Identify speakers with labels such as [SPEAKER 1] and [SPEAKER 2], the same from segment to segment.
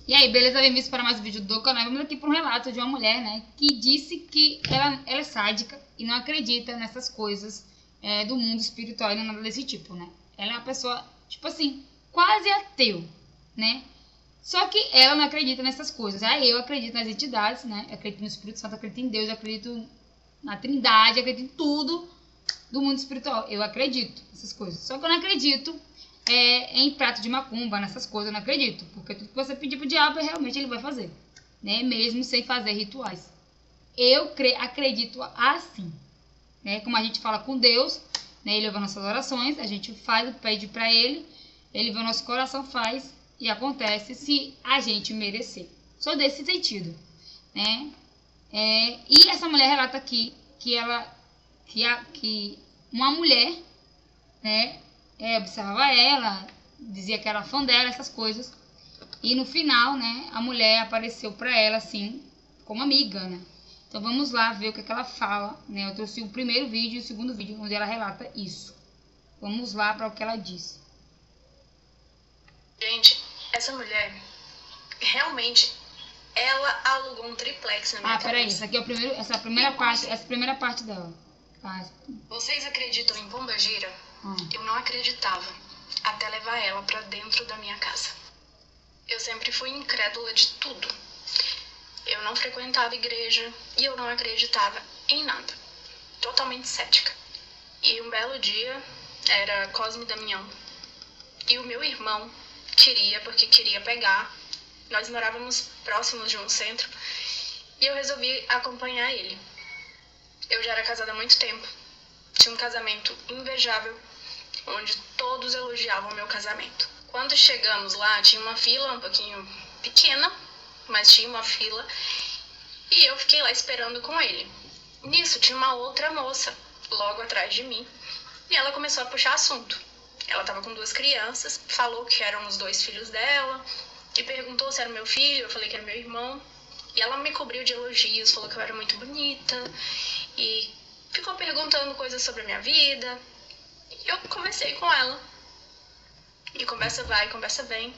[SPEAKER 1] E aí, beleza? Bem-vindos para mais um vídeo do canal. Vamos aqui para um relato de uma mulher, né, que disse que ela é sádica e não acredita nessas coisas do mundo espiritual e nada desse tipo, né? Ela é uma pessoa, tipo assim, quase ateu, né? Só que ela não acredita nessas coisas. Aí eu acredito nas entidades, né? Eu acredito no Espírito Santo, eu acredito em Deus, eu acredito na Trindade, eu acredito em tudo do mundo espiritual. Eu acredito nessas coisas. Só que eu não acredito em prato de macumba, nessas coisas, eu não acredito. Porque tudo que você pedir pro diabo, realmente ele vai fazer, né? Mesmo sem fazer rituais. Eu acredito assim, né? Como a gente fala com Deus, né? Ele ouve nossas orações, a gente faz, pede pra ele vê o nosso coração, faz e acontece se a gente merecer. Só desse sentido, né? E essa mulher relata aqui que uma mulher, né, observava ela, dizia que era fã dela, essas coisas. E no final, né, a mulher apareceu para ela assim, como amiga, né? Então vamos lá ver o que ela fala, né? Eu trouxe o primeiro vídeo e o segundo vídeo onde ela relata isso. Vamos lá para o que ela disse.
[SPEAKER 2] Gente, essa mulher, realmente, ela alugou um triplex na minha cabeça.
[SPEAKER 1] Peraí, essa aqui é o primeiro, essa primeira parte dela.
[SPEAKER 2] Vocês acreditam em pombagira? Eu não acreditava, até levar ela pra dentro da minha casa. Eu sempre fui incrédula de tudo. Eu não frequentava igreja e eu não acreditava em nada. Totalmente cética. E um belo dia, era Cosme e Damião. E o meu irmão porque queria pegar. Nós morávamos próximos de um centro e eu resolvi acompanhar ele. Eu já era casada há muito tempo. Tinha um casamento invejável, onde todos elogiavam meu casamento. Quando chegamos lá, tinha uma fila um pouquinho pequena, mas tinha uma fila, e eu fiquei lá esperando com ele. Nisso, tinha uma outra moça logo atrás de mim, e ela começou a puxar assunto. Ela estava com 2 crianças, falou que eram os 2 filhos dela, e perguntou se era meu filho, eu falei que era meu irmão. E ela me cobriu de elogios, falou que eu era muito bonita, e ficou perguntando coisas sobre a minha vida. E eu conversei com ela. E conversa vai, conversa vem.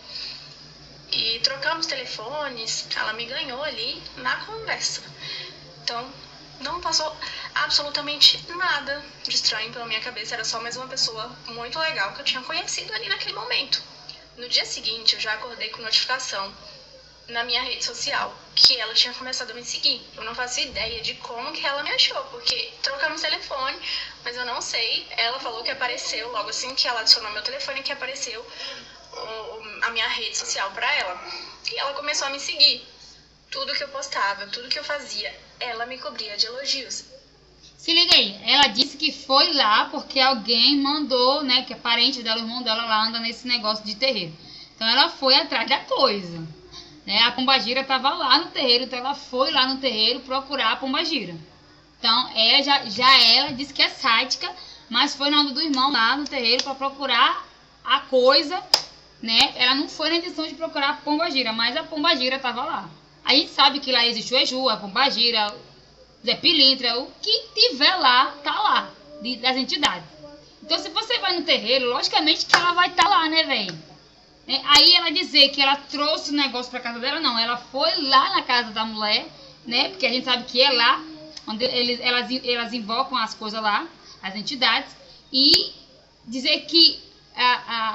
[SPEAKER 2] E trocamos telefones, ela me ganhou ali na conversa. Então, não passou absolutamente nada de estranho pela minha cabeça. Era só mais uma pessoa muito legal que eu tinha conhecido ali naquele momento. No dia seguinte, eu já acordei com notificação na minha rede social que ela tinha começado a me seguir. Eu não faço ideia de como que ela me achou, porque trocamos telefone, mas eu não sei. Ela falou que apareceu, logo assim que ela adicionou meu telefone, que apareceu a minha rede social pra ela. E ela começou a me seguir. Tudo que eu postava, tudo que eu fazia, ela me cobria de elogios.
[SPEAKER 1] Se liga aí, ela disse que foi lá porque alguém mandou, né, que é parente dela, o irmão dela lá anda nesse negócio de terreiro. Então ela foi atrás da coisa, né? A pombagira estava lá no terreiro, então ela foi lá no terreiro procurar a pombagira. Então ela disse que é sádica, mas foi na onda do irmão lá no terreiro para procurar a coisa, né? Ela não foi na intenção de procurar a pombagira, mas a pombagira estava lá. A gente sabe que lá existe o Exu, a pombagira, Zé Pilintra, o que tiver lá, tá lá, das entidades. Então, se você vai no terreiro, logicamente que ela vai estar lá, né, velho? Aí ela dizer que ela trouxe o negócio pra casa dela, não. Ela foi lá na casa da mulher, né? Porque a gente sabe que é lá, onde elas invocam as coisas lá, as entidades. E dizer que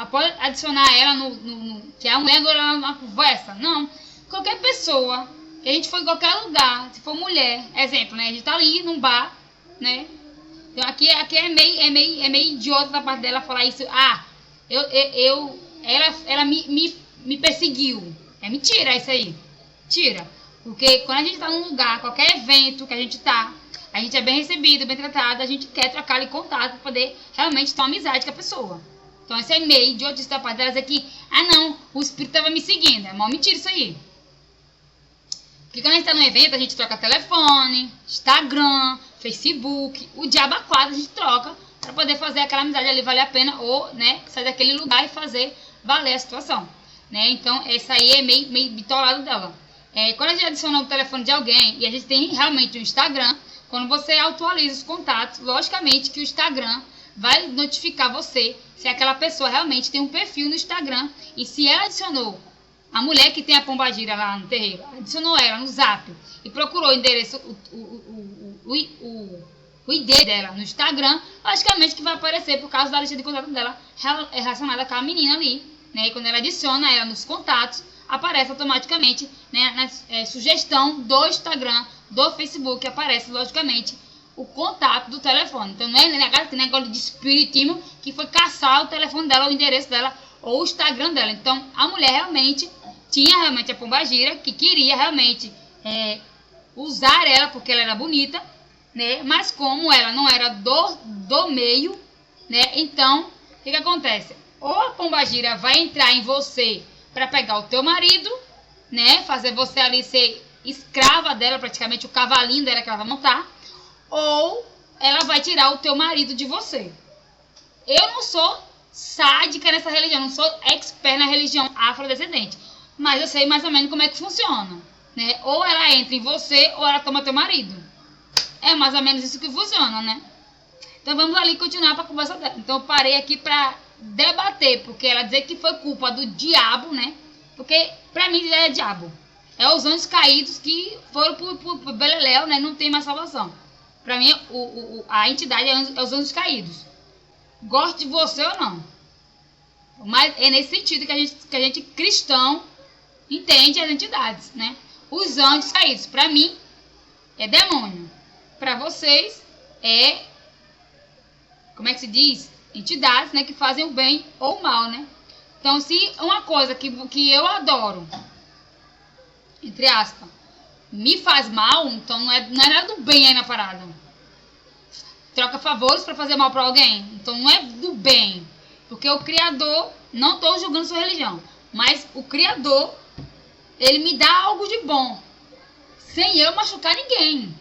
[SPEAKER 1] pode adicionar ela que a mulher agora na conversa. Não. Qualquer pessoa, que a gente for em qualquer lugar, se for mulher, exemplo, né? A gente tá ali num bar, né? Então aqui é meio idiota da parte dela falar isso. Ela me perseguiu. É mentira isso aí. Tira. Porque quando a gente tá num lugar, qualquer evento que a gente é bem recebido, bem tratado, a gente quer trocar ali contato para poder realmente ter uma amizade com a pessoa. Então isso é meio idiotice da parte dela dizer que, não, o espírito tava me seguindo. É mó mentira isso aí. Porque quando a gente tá num evento, a gente troca telefone, Instagram, Facebook, o diabo a quadro a gente troca para poder fazer aquela amizade ali valer a pena, ou, né, sair daquele lugar e fazer valer a situação, né? Então, essa aí é meio bitolado dela. Quando a gente adiciona o telefone de alguém e a gente tem realmente o Instagram, quando você atualiza os contatos, logicamente que o Instagram vai notificar você se aquela pessoa realmente tem um perfil no Instagram e se ela adicionou A mulher que tem a pombagira lá no terreiro adicionou ela no zap e procurou o endereço, o ID dela no Instagram, logicamente que vai aparecer por causa da lista de contato dela relacionada com a menina ali, né? E quando ela adiciona ela nos contatos, aparece automaticamente, né, na sugestão do Instagram, do Facebook, aparece logicamente o contato do telefone. Então não é negócio de espiritismo que foi caçar o telefone dela, o endereço dela ou o Instagram dela. Então a mulher realmente tinha realmente a pombagira, que queria realmente usar ela porque ela era bonita, né? Mas como ela não era do meio, né? Então o que acontece? Ou a pombagira vai entrar em você para pegar o teu marido, né? Fazer você ali ser escrava dela, praticamente o cavalinho dela que ela vai montar, ou ela vai tirar o teu marido de você. Eu não sou sádica nessa religião, não sou expert na religião afrodescendente, mas eu sei mais ou menos como é que funciona, né? Ou ela entra em você, ou ela toma teu marido. É mais ou menos isso que funciona, né? Então vamos ali continuar para a conversa dela. Então eu parei aqui para debater, porque ela dizer que foi culpa do diabo, né? Porque pra mim é diabo. É os anjos caídos que foram pro beleléu, né? Não tem mais salvação. Pra mim a entidade é os anjos caídos. Goste de você ou não. Mas é nesse sentido que a gente cristão entende as entidades, né? Os anjos caídos, pra mim, é demônio. Pra vocês, é... Como é que se diz? Entidades, né? Que fazem o bem ou o mal, né? Então, se uma coisa que eu adoro, entre aspas, me faz mal, então não é nada do bem aí na parada. Troca favores pra fazer mal pra alguém. Então não é do bem. Porque o Criador, não estou julgando sua religião, mas o Criador, ele me dá algo de bom, sem eu machucar ninguém.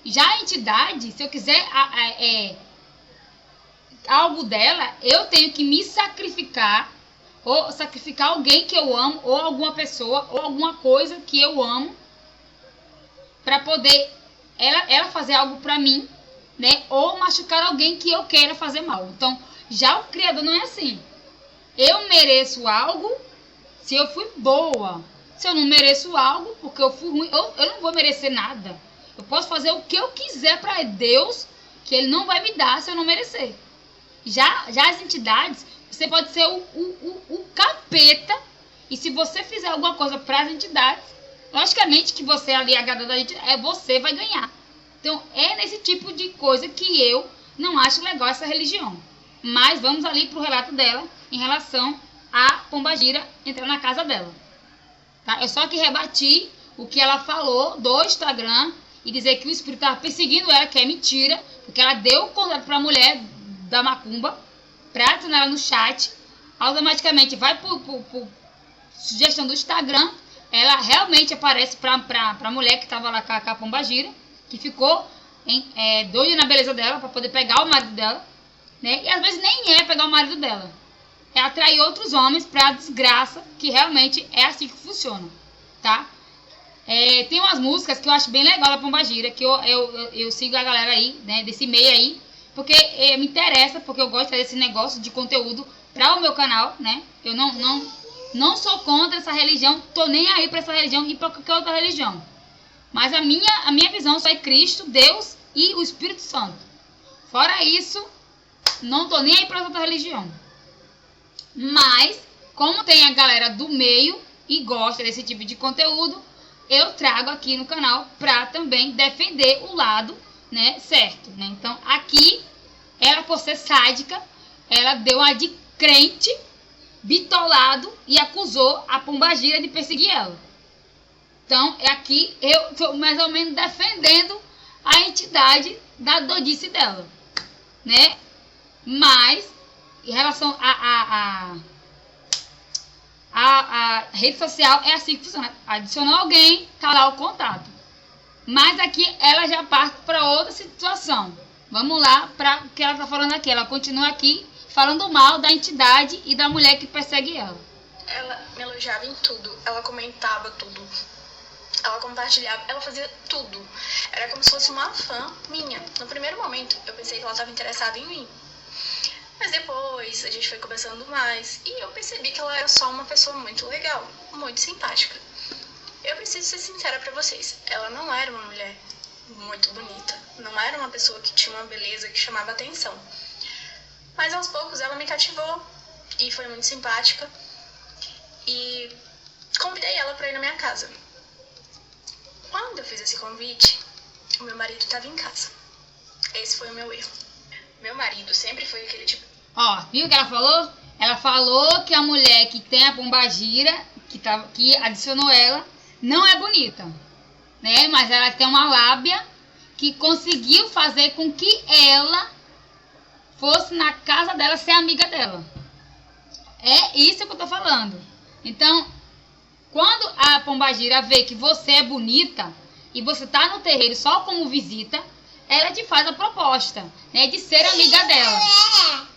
[SPEAKER 1] Já a entidade, se eu quiser algo dela, eu tenho que me sacrificar, ou sacrificar alguém que eu amo, ou alguma pessoa, ou alguma coisa que eu amo, para poder ela fazer algo para mim, né? Ou machucar alguém que eu queira fazer mal. Então, já o Criador não é assim. Eu mereço algo se eu fui boa. Se eu não mereço algo porque eu fui ruim, eu não vou merecer nada. Eu posso fazer o que eu quiser para Deus, que Ele não vai me dar se eu não merecer. Já as entidades, você pode ser o capeta, e se você fizer alguma coisa para as entidades, logicamente que você ali agradando a gente, você vai ganhar. Então é nesse tipo de coisa que eu não acho legal essa religião. Mas vamos ali pro relato dela em relação a pombagira entrar na casa dela. Tá? Eu só que rebati o que ela falou do Instagram e dizer que o espírito estava perseguindo ela, que é mentira, porque ela deu o contato para a mulher da macumba para adicionar ela no chat. Automaticamente vai por sugestão do Instagram, ela realmente aparece para a mulher que estava lá com a pombagira, que ficou doida na beleza dela para poder pegar o marido dela, né? E às vezes nem é pegar o marido dela, é atrair outros homens para a desgraça, que realmente é assim que funciona, tá? Tem umas músicas que eu acho bem legal da pombagira, que eu sigo a galera aí, né, desse meio aí, porque me interessa, porque eu gosto desse negócio de conteúdo para o meu canal, né? Eu não sou contra essa religião, tô nem aí para essa religião e para qualquer outra religião. Mas a minha visão só é Cristo, Deus e o Espírito Santo. Fora isso, não tô nem aí para outra religião. Mas, como tem a galera do meio e gosta desse tipo de conteúdo, eu trago aqui no canal para também defender o lado, né, certo, né? Então, aqui, ela por ser sádica, ela deu uma de crente, bitolado, e acusou a pombagira de perseguir ela. Então, aqui eu estou mais ou menos defendendo a entidade da doidice dela, né? Mas, em relação a rede social, é assim que funciona. Adicionou alguém, tá lá o contato. Mas aqui ela já parte para outra situação. Vamos lá para o que ela está falando aqui. Ela continua aqui falando mal da entidade e da mulher que persegue ela.
[SPEAKER 2] Ela me elogiava em tudo. Ela comentava tudo. Ela compartilhava. Ela fazia tudo. Era como se fosse uma fã minha. No primeiro momento, eu pensei que ela estava interessada em mim. Mas depois a gente foi conversando mais e eu percebi que ela era só uma pessoa muito legal, muito simpática. Eu preciso ser sincera pra vocês, ela não era uma mulher muito bonita, não era uma pessoa que tinha uma beleza que chamava atenção. Mas aos poucos ela me cativou e foi muito simpática e convidei ela pra ir na minha casa. Quando eu fiz esse convite, o meu marido estava em casa. Esse foi o meu erro. Meu marido sempre foi aquele tipo...
[SPEAKER 1] Ó, viu o que ela falou? Ela falou que a mulher que tem a pombagira, que adicionou ela, não é bonita, né? Mas ela tem uma lábia que conseguiu fazer com que ela fosse na casa dela ser amiga dela. É isso que eu tô falando. Então, quando a pombagira vê que você é bonita e você tá no terreiro só como visita, ela te faz a proposta, né, de ser amiga dela.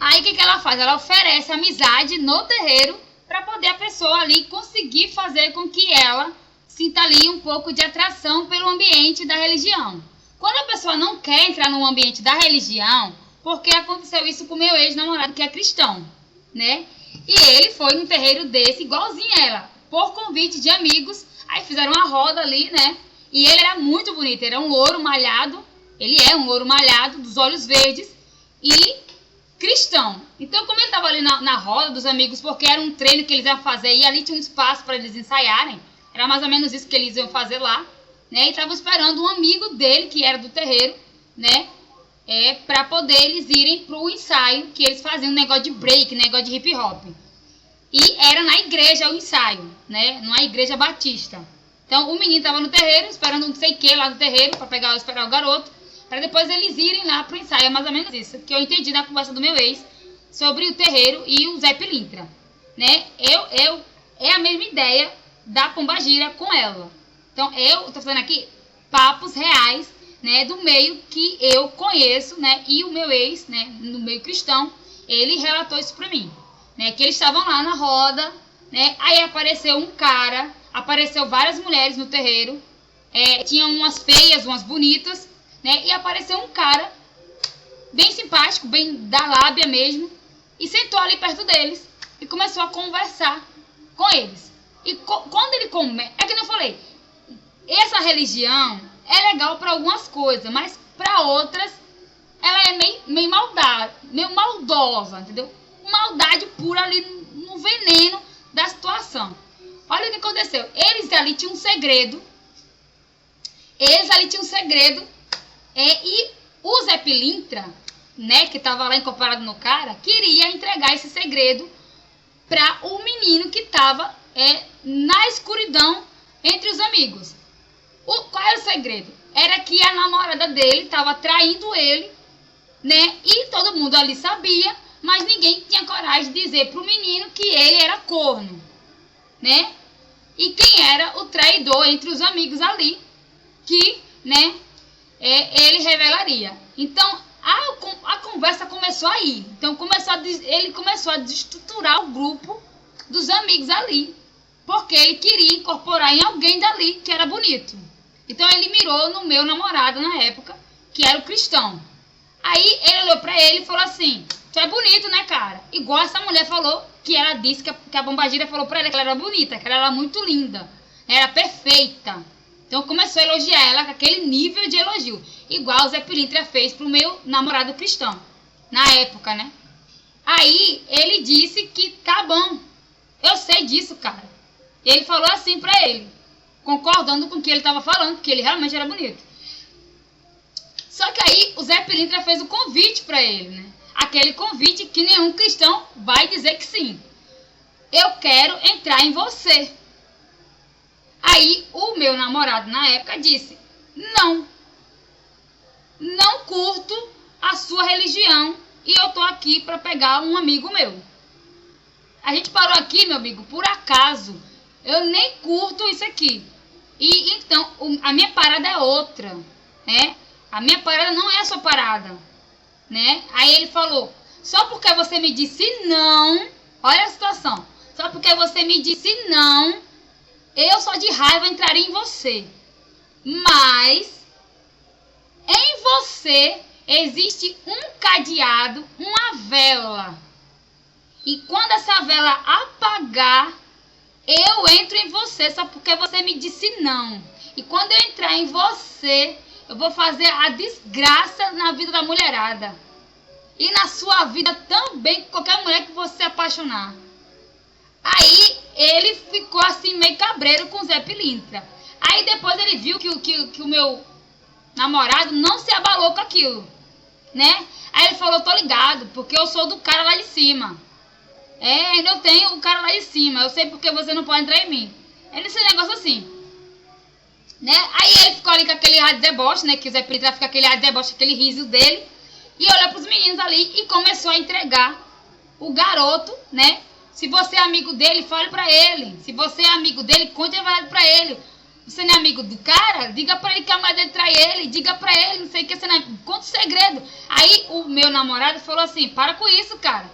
[SPEAKER 1] Aí o que ela faz? Ela oferece amizade no terreiro para poder a pessoa ali conseguir fazer com que ela sinta ali um pouco de atração pelo ambiente da religião. Quando a pessoa não quer entrar no ambiente da religião, porque aconteceu isso com o meu ex-namorado que é cristão, né? E ele foi num terreiro desse, igualzinho a ela, por convite de amigos. Aí fizeram uma roda ali, né? E ele era muito bonito, era um louro malhado. Ele é um louro malhado, dos olhos verdes e cristão. Então, como ele estava ali na roda dos amigos, porque era um treino que eles iam fazer e ali tinha um espaço para eles ensaiarem, era mais ou menos isso que eles iam fazer lá, né? E estavam esperando um amigo dele, que era do terreiro, né? Para poder eles irem pro ensaio, que eles faziam um negócio de break, negócio de hip hop. E era na igreja o ensaio, né? Numa igreja batista. Então o menino estava no terreiro, esperando não sei o que lá no terreiro, para esperar o garoto, para depois eles irem lá pro ensaio. É mais ou menos isso que eu entendi na conversa do meu ex sobre o terreiro e o Zé Pilintra, né? É a mesma ideia da pombagira com ela. Então eu tô fazendo aqui papos reais, né, do meio que eu conheço, né, e o meu ex, né, no meio cristão, ele relatou isso pra mim, né, que eles estavam lá na roda, né, aí apareceu um cara, apareceu várias mulheres no terreiro, tinha umas feias, umas bonitas, né, e apareceu um cara bem simpático, bem da lábia mesmo, e sentou ali perto deles e começou a conversar com eles. E quando ele começa, é que eu falei, essa religião é legal para algumas coisas, mas para outras ela é meio maldosa, entendeu? Maldade pura ali no veneno da situação. Olha o que aconteceu. Eles ali tinham um segredo. E o Zé Pilintra, né, que estava lá incorporado no cara, queria entregar esse segredo para o menino que estava na escuridão entre os amigos. Qual era o segredo? Era que a namorada dele estava traindo ele, né? E todo mundo ali sabia, mas ninguém tinha coragem de dizer pro menino que ele era corno, né? E quem era o traidor entre os amigos ali, que, né, ele revelaria. Então, a conversa começou aí. Então, ele começou a desestruturar o grupo dos amigos ali, porque ele queria incorporar em alguém dali que era bonito. Então ele mirou no meu namorado na época, que era o cristão. Aí ele olhou pra ele e falou assim: tu é bonito, né, cara? Igual essa mulher falou, que ela disse que a pombagira falou pra ela que ela era bonita, que ela era muito linda, era perfeita. Então começou a elogiar ela com aquele nível de elogio, igual o Zé Pilintra fez pro meu namorado cristão, na época, né? Aí ele disse que tá bom, eu sei disso, cara. Ele falou assim pra ele, concordando com o que ele estava falando, porque ele realmente era bonito. Só que aí o Zé Pilintra fez o convite para ele, né? Aquele convite que nenhum cristão vai dizer que sim. Eu quero entrar em você. Aí o meu namorado na época disse: não curto a sua religião e eu tô aqui para pegar um amigo meu. A gente parou aqui, meu amigo, por acaso. Eu nem curto isso aqui. E então, a minha parada é outra, né? A minha parada não é a sua parada, né? Aí ele falou: só porque você me disse não, olha a situação, só porque você me disse não, eu só de raiva entraria em você. Mas, em você, existe um cadeado, uma vela. E quando essa vela apagar, eu entro em você, só porque você me disse não. E quando eu entrar em você, eu vou fazer a desgraça na vida da mulherada. E na sua vida também, com qualquer mulher que você se apaixonar. Aí ele ficou assim meio cabreiro com o Zé Pilintra. Aí depois ele viu que o meu namorado não se abalou com aquilo, né? Aí ele falou, tô ligado, porque eu sou do cara lá de cima. Eu tenho o cara lá de cima, eu sei porque você não pode entrar em mim. Ele disse um negócio assim, né? Aí ele ficou ali com aquele ar de deboche, né? Que o Zé Pilintra fica com aquele ar de deboche, aquele riso dele. E olhou pros meninos ali e começou a entregar o garoto, né? Se você é amigo dele, fale pra ele. Se você é amigo dele, conte a verdade pra ele. Você não é amigo do cara? Diga pra ele que a mulher dele trai ele. Diga pra ele, não sei o que, você não é... Conta o segredo. Aí o meu namorado falou assim, para com isso, cara.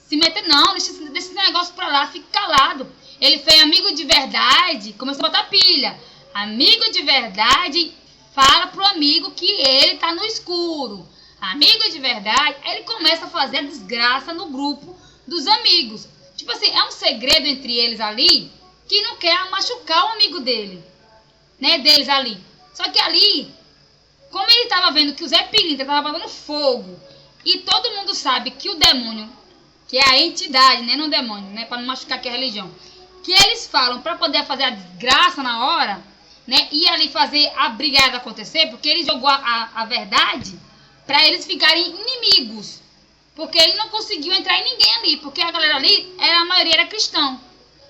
[SPEAKER 1] Se meter não, deixa esse negócio pra lá, fica calado. Ele foi amigo de verdade, começou a botar pilha. Amigo de verdade, fala pro amigo que ele tá no escuro. Amigo de verdade, aí ele começa a fazer a desgraça no grupo dos amigos. Tipo assim, é um segredo entre eles ali, que não quer machucar o amigo dele, né, deles ali. Só que ali, como ele tava vendo que o Zé Pilintra tava botando fogo, e todo mundo sabe que o demônio, que é a entidade, né, não o demônio, né, pra não machucar aqui a religião, que eles falam pra poder fazer a desgraça na hora, né, e ali fazer a brigada acontecer, porque ele jogou a verdade pra eles ficarem inimigos. Porque ele não conseguiu entrar em ninguém ali, porque a galera ali, a maioria era cristão.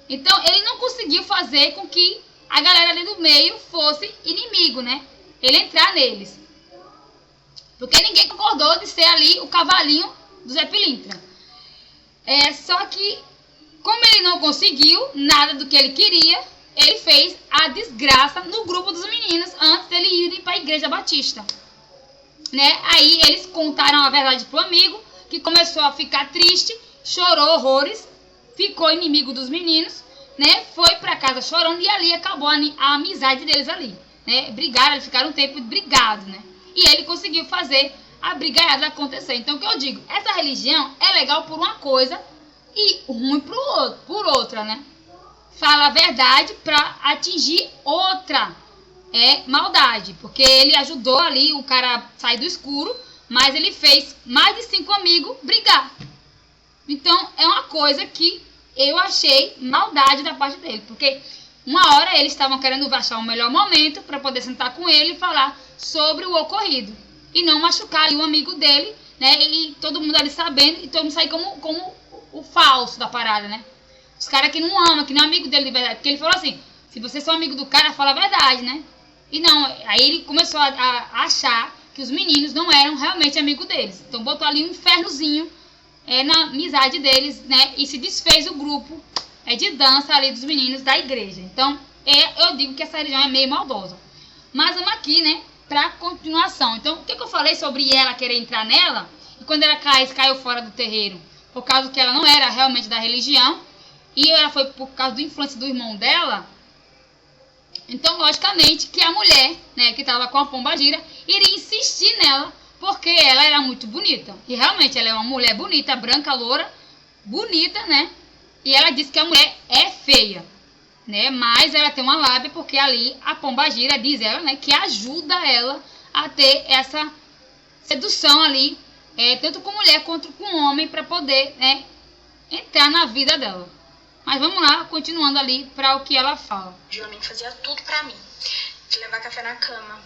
[SPEAKER 1] Então, ele não conseguiu fazer com que a galera ali do meio fosse inimigo, né? Ele entrar neles. Porque ninguém concordou de ser ali o cavalinho do Zé Pilintra. Só que, como ele não conseguiu nada do que ele queria, ele fez a desgraça no grupo dos meninos antes dele ir para a Igreja Batista. Né? Aí eles contaram a verdade pro amigo, que começou a ficar triste, chorou horrores, ficou inimigo dos meninos, né? Foi pra casa chorando e ali acabou a amizade deles ali, né? Brigaram, eles ficaram um tempo brigados, né? E ele conseguiu fazer a brigaiada acontecer. Então o que eu digo, essa religião é legal por uma coisa e ruim por outra, né? Fala a verdade pra atingir outra maldade, porque ele ajudou ali o cara sair do escuro, mas ele fez mais de 5 amigos brigar. Então é uma coisa que eu achei maldade da parte dele, porque uma hora eles estavam querendo achar o melhor momento para poder sentar com ele e falar sobre o ocorrido e não machucar ali o amigo dele, né? E todo mundo ali sabendo e todo mundo sair como o falso da parada, né? Os caras que não amam, que não é amigo dele de verdade, porque ele falou assim, se vocês são amigo do cara, fala a verdade, né? E não, aí ele começou a achar que os meninos não eram realmente amigos deles. Então botou ali um infernozinho na amizade deles, né? E se desfez o grupo de dança ali dos meninos da igreja. Então, eu digo que essa religião é meio maldosa. Mas vamos aqui, né? Pra continuação. Então, o que eu falei sobre ela querer entrar nela? E quando ela caiu fora do terreiro, por causa que ela não era realmente da religião, e ela foi por causa da influência do irmão dela. Então, logicamente, que a mulher, né, que estava com a pombagira, iria insistir nela, porque ela era muito bonita. E realmente, ela é uma mulher bonita, branca, loura, bonita, né? E ela disse que a mulher é feia, né? Mas ela tem uma lábia, porque ali a pombagira, diz ela, né, que ajuda ela a ter essa sedução ali, tanto com mulher quanto com homem, para poder, né, entrar na vida dela. Mas vamos lá, continuando ali para o que ela fala.
[SPEAKER 2] De homem fazia tudo pra mim. De levar café na cama,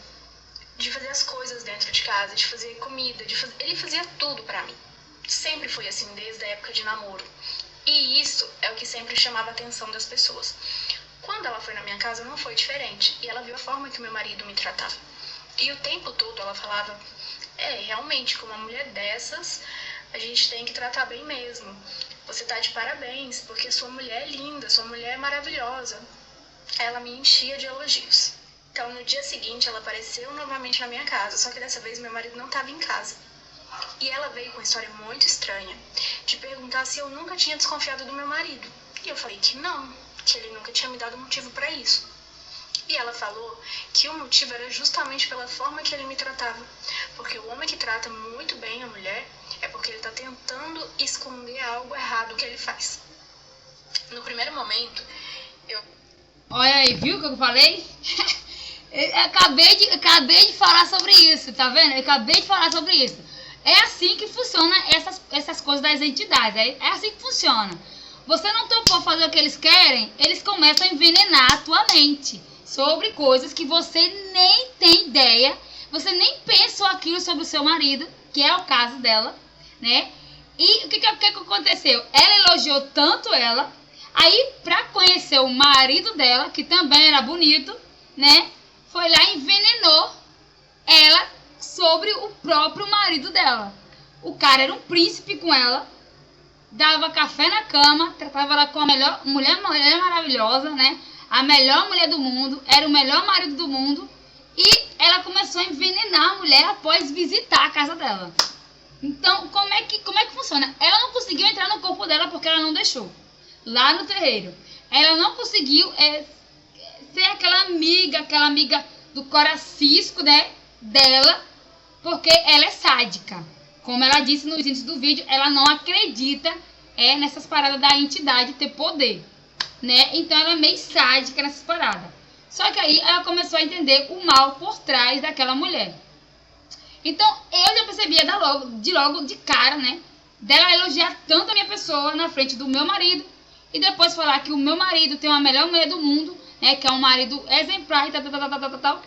[SPEAKER 2] de fazer as coisas dentro de casa, de fazer comida, ele fazia tudo pra mim. Sempre foi assim, desde a época de namoro. E isso é o que sempre chamava a atenção das pessoas. Quando ela foi na minha casa, não foi diferente. E ela viu a forma que o meu marido me tratava. E o tempo todo ela falava, realmente, com uma mulher dessas, a gente tem que tratar bem mesmo. Você tá de parabéns, porque sua mulher é linda, sua mulher é maravilhosa. Ela me enchia de elogios. Então, no dia seguinte, ela apareceu novamente na minha casa, só que dessa vez meu marido não estava em casa. E ela veio com uma história muito estranha, de perguntar se eu nunca tinha desconfiado do meu marido. E eu falei que não, que ele nunca tinha me dado motivo para isso. E ela falou que o motivo era justamente pela forma que ele me tratava. Porque o homem que trata muito bem a mulher é porque ele está tentando esconder algo errado que ele faz. No primeiro momento,
[SPEAKER 1] Olha aí, viu o que eu falei? Eu acabei de falar sobre isso, tá vendo? Eu acabei de falar sobre isso. É assim que funciona essas coisas das entidades. É assim que funciona. Você não topou fazer o que eles querem, eles começam a envenenar a tua mente sobre coisas que você nem tem ideia, você nem pensou aquilo sobre o seu marido, que é o caso dela, né? E o que aconteceu? Ela elogiou tanto ela, aí pra conhecer o marido dela, que também era bonito, né? Foi lá e envenenou ela sobre o próprio marido dela. O cara era um príncipe com ela, dava café na cama, tratava ela com a melhor mulher maravilhosa, né? A melhor mulher do mundo, era o melhor marido do mundo. E ela começou a envenenar a mulher após visitar a casa dela. Então, como é que funciona? Ela não conseguiu entrar no corpo dela porque ela não deixou. Lá no terreiro. Ela não conseguiu ser aquela amiga do coracisco, né, dela, porque ela é sádica. Como ela disse no início do vídeo, ela não acredita nessas paradas da entidade ter poder, né? Então ela é meio sádica nessas paradas. Só que aí ela começou a entender o mal por trás daquela mulher. Então eu já percebia logo de cara, né, dela elogiar tanto a minha pessoa na frente do meu marido e depois falar que o meu marido tem a melhor mulher do mundo, né, que é um marido exemplar e tal,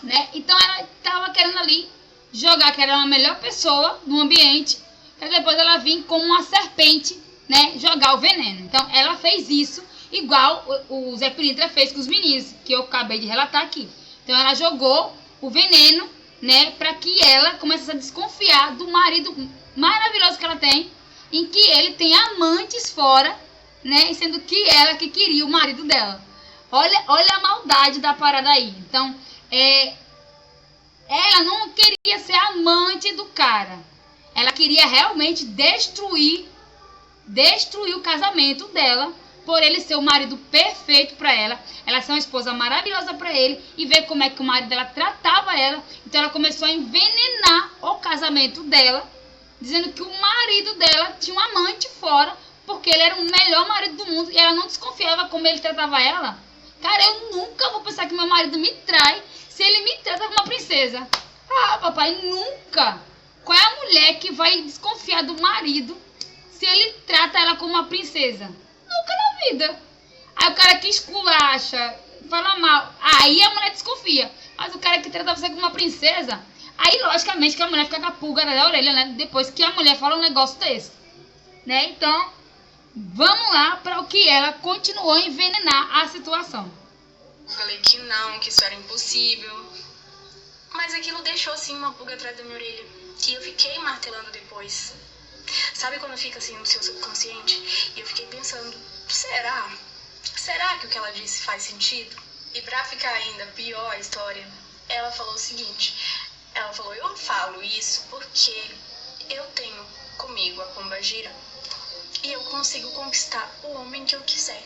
[SPEAKER 1] né? Então ela tava querendo ali jogar que era a melhor pessoa no ambiente, para depois ela vir como uma serpente, né, jogar o veneno. Então ela fez isso igual o Zé Pilintra fez com os meninos, que eu acabei de relatar aqui. Então ela jogou o veneno, né, para que ela começasse a desconfiar do marido maravilhoso que ela tem, em que ele tem amantes fora, né, sendo que ela que queria o marido dela. Olha a maldade da parada aí. Então, ela não queria ser amante do cara. Ela queria realmente destruir o casamento dela, por ele ser o marido perfeito para ela. Ela ser uma esposa maravilhosa para ele e ver como é que o marido dela tratava ela. Então ela começou a envenenar o casamento dela, dizendo que o marido dela tinha um amante fora, porque ele era o melhor marido do mundo e ela não desconfiava como ele tratava ela. Cara, eu nunca vou pensar que meu marido me trai se ele me trata como uma princesa. Ah, papai, nunca. Qual é a mulher que vai desconfiar do marido se ele trata ela como uma princesa? Nunca na vida. Aí o cara que esculacha, fala mal, aí a mulher desconfia. Mas o cara que trata você como uma princesa, aí logicamente que a mulher fica com a pulga na orelha, né? Depois que a mulher fala um negócio desse, né? Então, vamos lá para o que ela continuou a envenenar a situação.
[SPEAKER 2] Falei que não, que isso era impossível. Mas aquilo deixou assim uma pulga atrás da minha orelha, que eu fiquei martelando depois. Sabe quando fica assim no seu subconsciente? E eu fiquei pensando, será que o que ela disse faz sentido? E pra ficar ainda pior a história, ela falou o seguinte, ela falou, eu falo isso porque eu tenho comigo a pombagira e eu consigo conquistar o homem que eu quiser.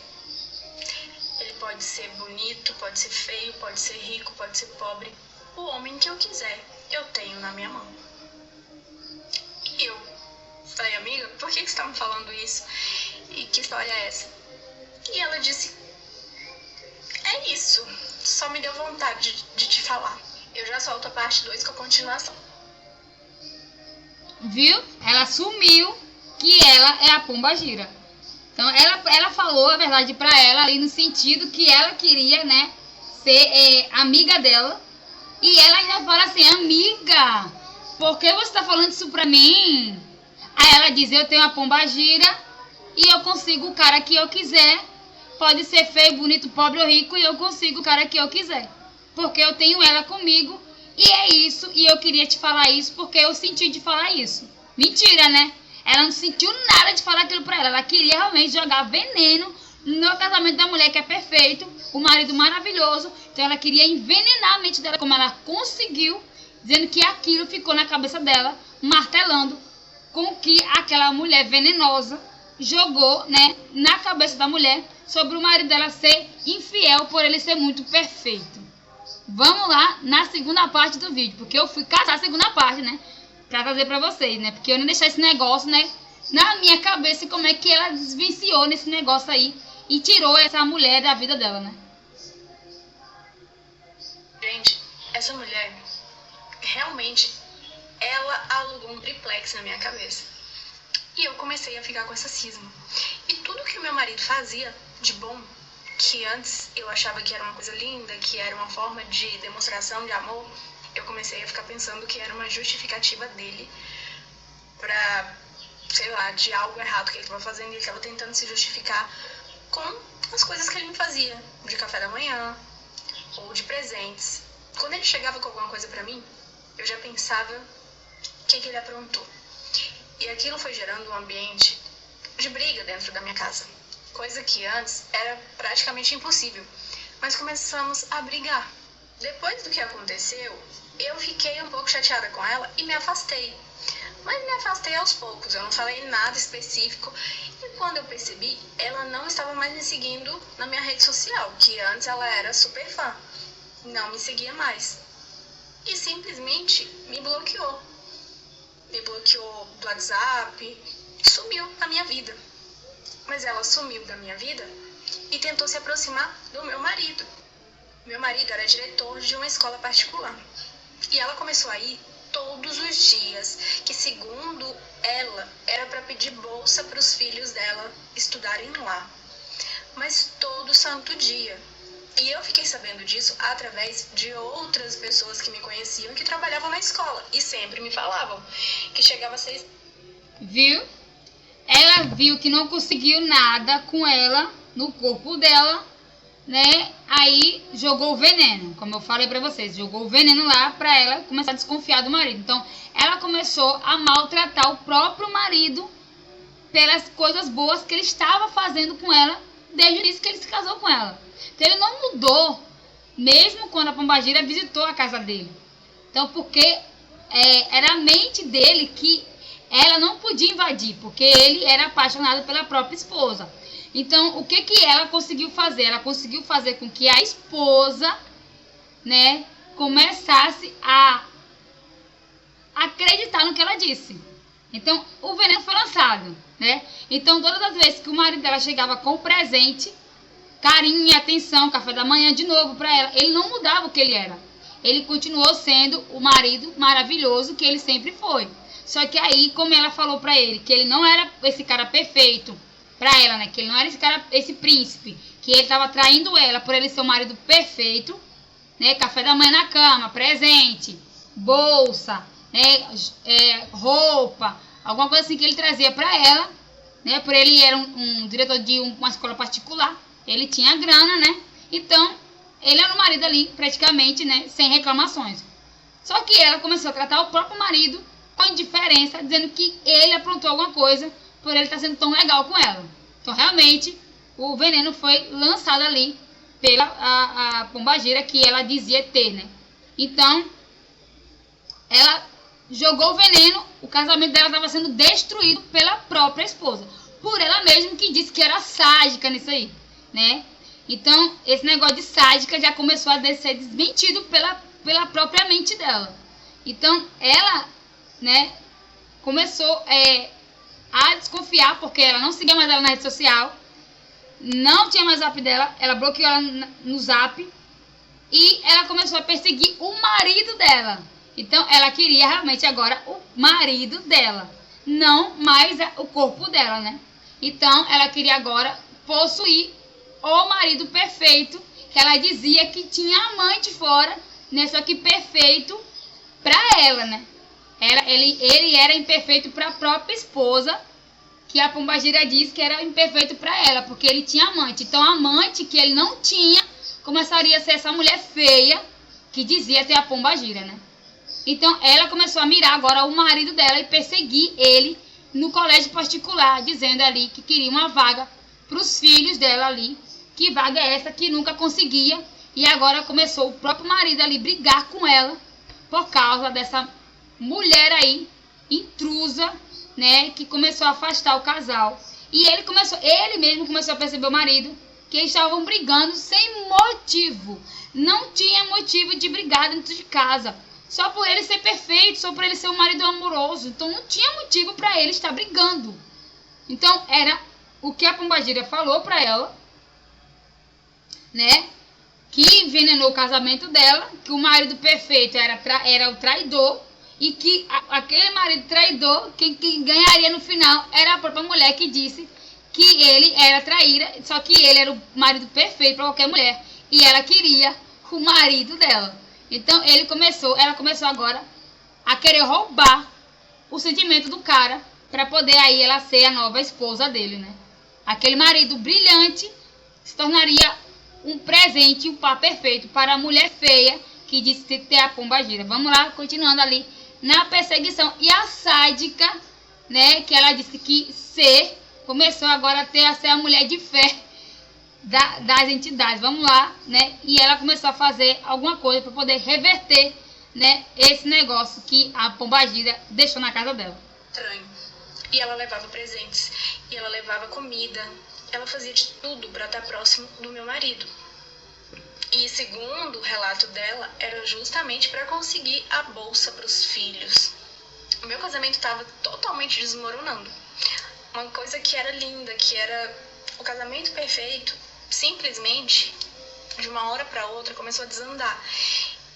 [SPEAKER 2] Ele pode ser bonito, pode ser feio, pode ser rico, pode ser pobre. O homem que eu quiser, eu tenho na minha mão. E eu falei, amiga, por que você tá me falando isso? E que história é essa? E ela disse, é isso, só me deu vontade de te falar. Eu já solto a parte 2 com a continuação.
[SPEAKER 1] Viu? Ela assumiu que ela é a pombagira. Então ela falou a verdade pra ela ali no sentido que ela queria, né, ser amiga dela. E ela ainda fala assim, amiga, por que você tá falando isso pra mim? Aí ela diz, eu tenho a pombagira e eu consigo o cara que eu quiser. Pode ser feio, bonito, pobre ou rico e eu consigo o cara que eu quiser. Porque eu tenho ela comigo e é isso. E eu queria te falar isso porque eu senti de falar isso. Mentira, né? Ela não sentiu nada de falar aquilo pra ela. Ela queria realmente jogar veneno no casamento da mulher que é perfeito. O marido maravilhoso. Então ela queria envenenar a mente dela como ela conseguiu. Dizendo que aquilo ficou na cabeça dela. Martelando com que aquela mulher venenosa jogou, né, na cabeça da mulher sobre o marido dela ser infiel por ele ser muito perfeito. Vamos lá na segunda parte do vídeo, porque eu fui caçar a segunda parte, né? Pra trazer pra vocês, né? Porque eu não deixar esse negócio, né? Na minha cabeça, como é que ela desvenciou nesse negócio aí e tirou essa mulher da vida dela, né?
[SPEAKER 2] Gente, essa mulher, realmente, ela alugou um triplex na minha cabeça. E eu comecei a ficar com essa cisma. E tudo que o meu marido fazia de bom, que antes eu achava que era uma coisa linda, que era uma forma de demonstração de amor, eu comecei a ficar pensando que era uma justificativa dele pra, sei lá, de algo errado que ele estava fazendo, e ele estava tentando se justificar com as coisas que ele me fazia, de café da manhã ou de presentes. Quando ele chegava com alguma coisa pra mim, eu já pensava o que ele aprontou. E aquilo foi gerando um ambiente de briga dentro da minha casa, coisa que antes era praticamente impossível, mas começamos a brigar. Depois do que aconteceu, eu fiquei um pouco chateada com ela e me afastei. Mas me afastei aos poucos, eu não falei nada específico. E quando eu percebi, ela não estava mais me seguindo na minha rede social, que antes ela era super fã. Não me seguia mais. E simplesmente me bloqueou. Me bloqueou do WhatsApp, sumiu da minha vida. Mas ela sumiu da minha vida e tentou se aproximar do meu marido. Meu marido era diretor de uma escola particular. E ela começou a ir todos os dias, que segundo ela, era para pedir bolsa para os filhos dela estudarem lá. Mas todo santo dia. E eu fiquei sabendo disso através de outras pessoas que me conheciam, que trabalhavam na escola. E sempre me falavam que chegava a ser...
[SPEAKER 1] Viu? Ela viu que não conseguiu nada com ela, no corpo dela, né? Aí jogou o veneno, como eu falei pra vocês, jogou o veneno lá pra ela começar a desconfiar do marido. Então ela começou a maltratar o próprio marido pelas coisas boas que ele estava fazendo com ela desde o início que ele se casou com ela. Então ele não mudou, mesmo quando a Pombagira visitou a casa dele. Então porque era a mente dele que ela não podia invadir, porque ele era apaixonado pela própria esposa. Então, o que ela conseguiu fazer? Ela conseguiu fazer com que a esposa, né, começasse a acreditar no que ela disse. Então, o veneno foi lançado, né? Então, todas as vezes que o marido dela chegava com presente, carinho e atenção, café da manhã de novo para ela, ele não mudava o que ele era. Ele continuou sendo o marido maravilhoso que ele sempre foi. Só que aí, como ela falou pra ele que ele não era esse cara perfeito pra ela, né? Que ele não era esse cara, esse príncipe, que ele tava traindo ela por ele ser o marido perfeito, né? Café da manhã na cama, presente, bolsa, né? Roupa, alguma coisa assim que ele trazia pra ela, né? Por ele era um diretor de uma escola particular, ele tinha grana, né? Então, ele era o marido ali, praticamente, né? Sem reclamações. Só que ela começou a tratar o próprio marido com indiferença, dizendo que ele aprontou alguma coisa por ele estar sendo tão legal com ela. Então, realmente, o veneno foi lançado ali pela a Pombagira, que ela dizia ter, né? Então, ela jogou o veneno, o casamento dela estava sendo destruído pela própria esposa. Por ela mesma, que disse que era sádica nisso aí, né? Então, esse negócio de sádica já começou a ser desmentido pela própria mente dela. Então, ela, né, começou a desconfiar, porque ela não seguia mais ela na rede social, não tinha mais zap dela, ela bloqueou ela no zap, e ela começou a perseguir o marido dela. Então ela queria realmente agora o marido dela, não mais o corpo dela, né? Então ela queria agora possuir o marido perfeito, que ela dizia que tinha amante fora, né? Só que perfeito pra ela, né? Ele era imperfeito para a própria esposa, que a Pombagira disse que era imperfeito para ela, porque ele tinha amante. Então, a amante que ele não tinha começaria a ser essa mulher feia que dizia ter a Pombagira, né? Então, ela começou a mirar agora o marido dela e perseguir ele no colégio particular, dizendo ali que queria uma vaga para os filhos dela ali. Que vaga é essa que nunca conseguia? E agora começou o próprio marido ali brigar com ela por causa dessa mulher aí, intrusa, né, que começou a afastar o casal. E ele mesmo começou a perceber o marido, que eles estavam brigando sem motivo. Não tinha motivo de brigar dentro de casa. Só por ele ser perfeito, só por ele ser um marido amoroso. Então não tinha motivo para ele estar brigando. Então era o que a pombagira falou para ela, né? Que envenenou o casamento dela, que o marido perfeito era o traidor, e que aquele marido traidor, quem ganharia no final era a própria mulher, que disse que ele era traíra, só que ele era o marido perfeito para qualquer mulher, e ela queria o marido dela. Então ela começou agora a querer roubar o sentimento do cara, para poder aí ela ser a nova esposa dele, né? Aquele marido brilhante se tornaria um presente, um par perfeito para a mulher feia que disse ter a pombagira. Vamos lá, continuando ali na perseguição. E a sádica, né, que ela disse que começou agora a ser a mulher de fé das entidades. Vamos lá, né? E ela começou a fazer alguma coisa para poder reverter, né, esse negócio que a pombagira deixou na casa dela.
[SPEAKER 2] Estranho. E ela levava presentes, e ela levava comida, ela fazia de tudo para estar próximo do meu marido. E segundo o relato dela, era justamente para conseguir a bolsa para os filhos. O meu casamento estava totalmente desmoronando. Uma coisa que era linda, que era o casamento perfeito, simplesmente, de uma hora para outra, começou a desandar.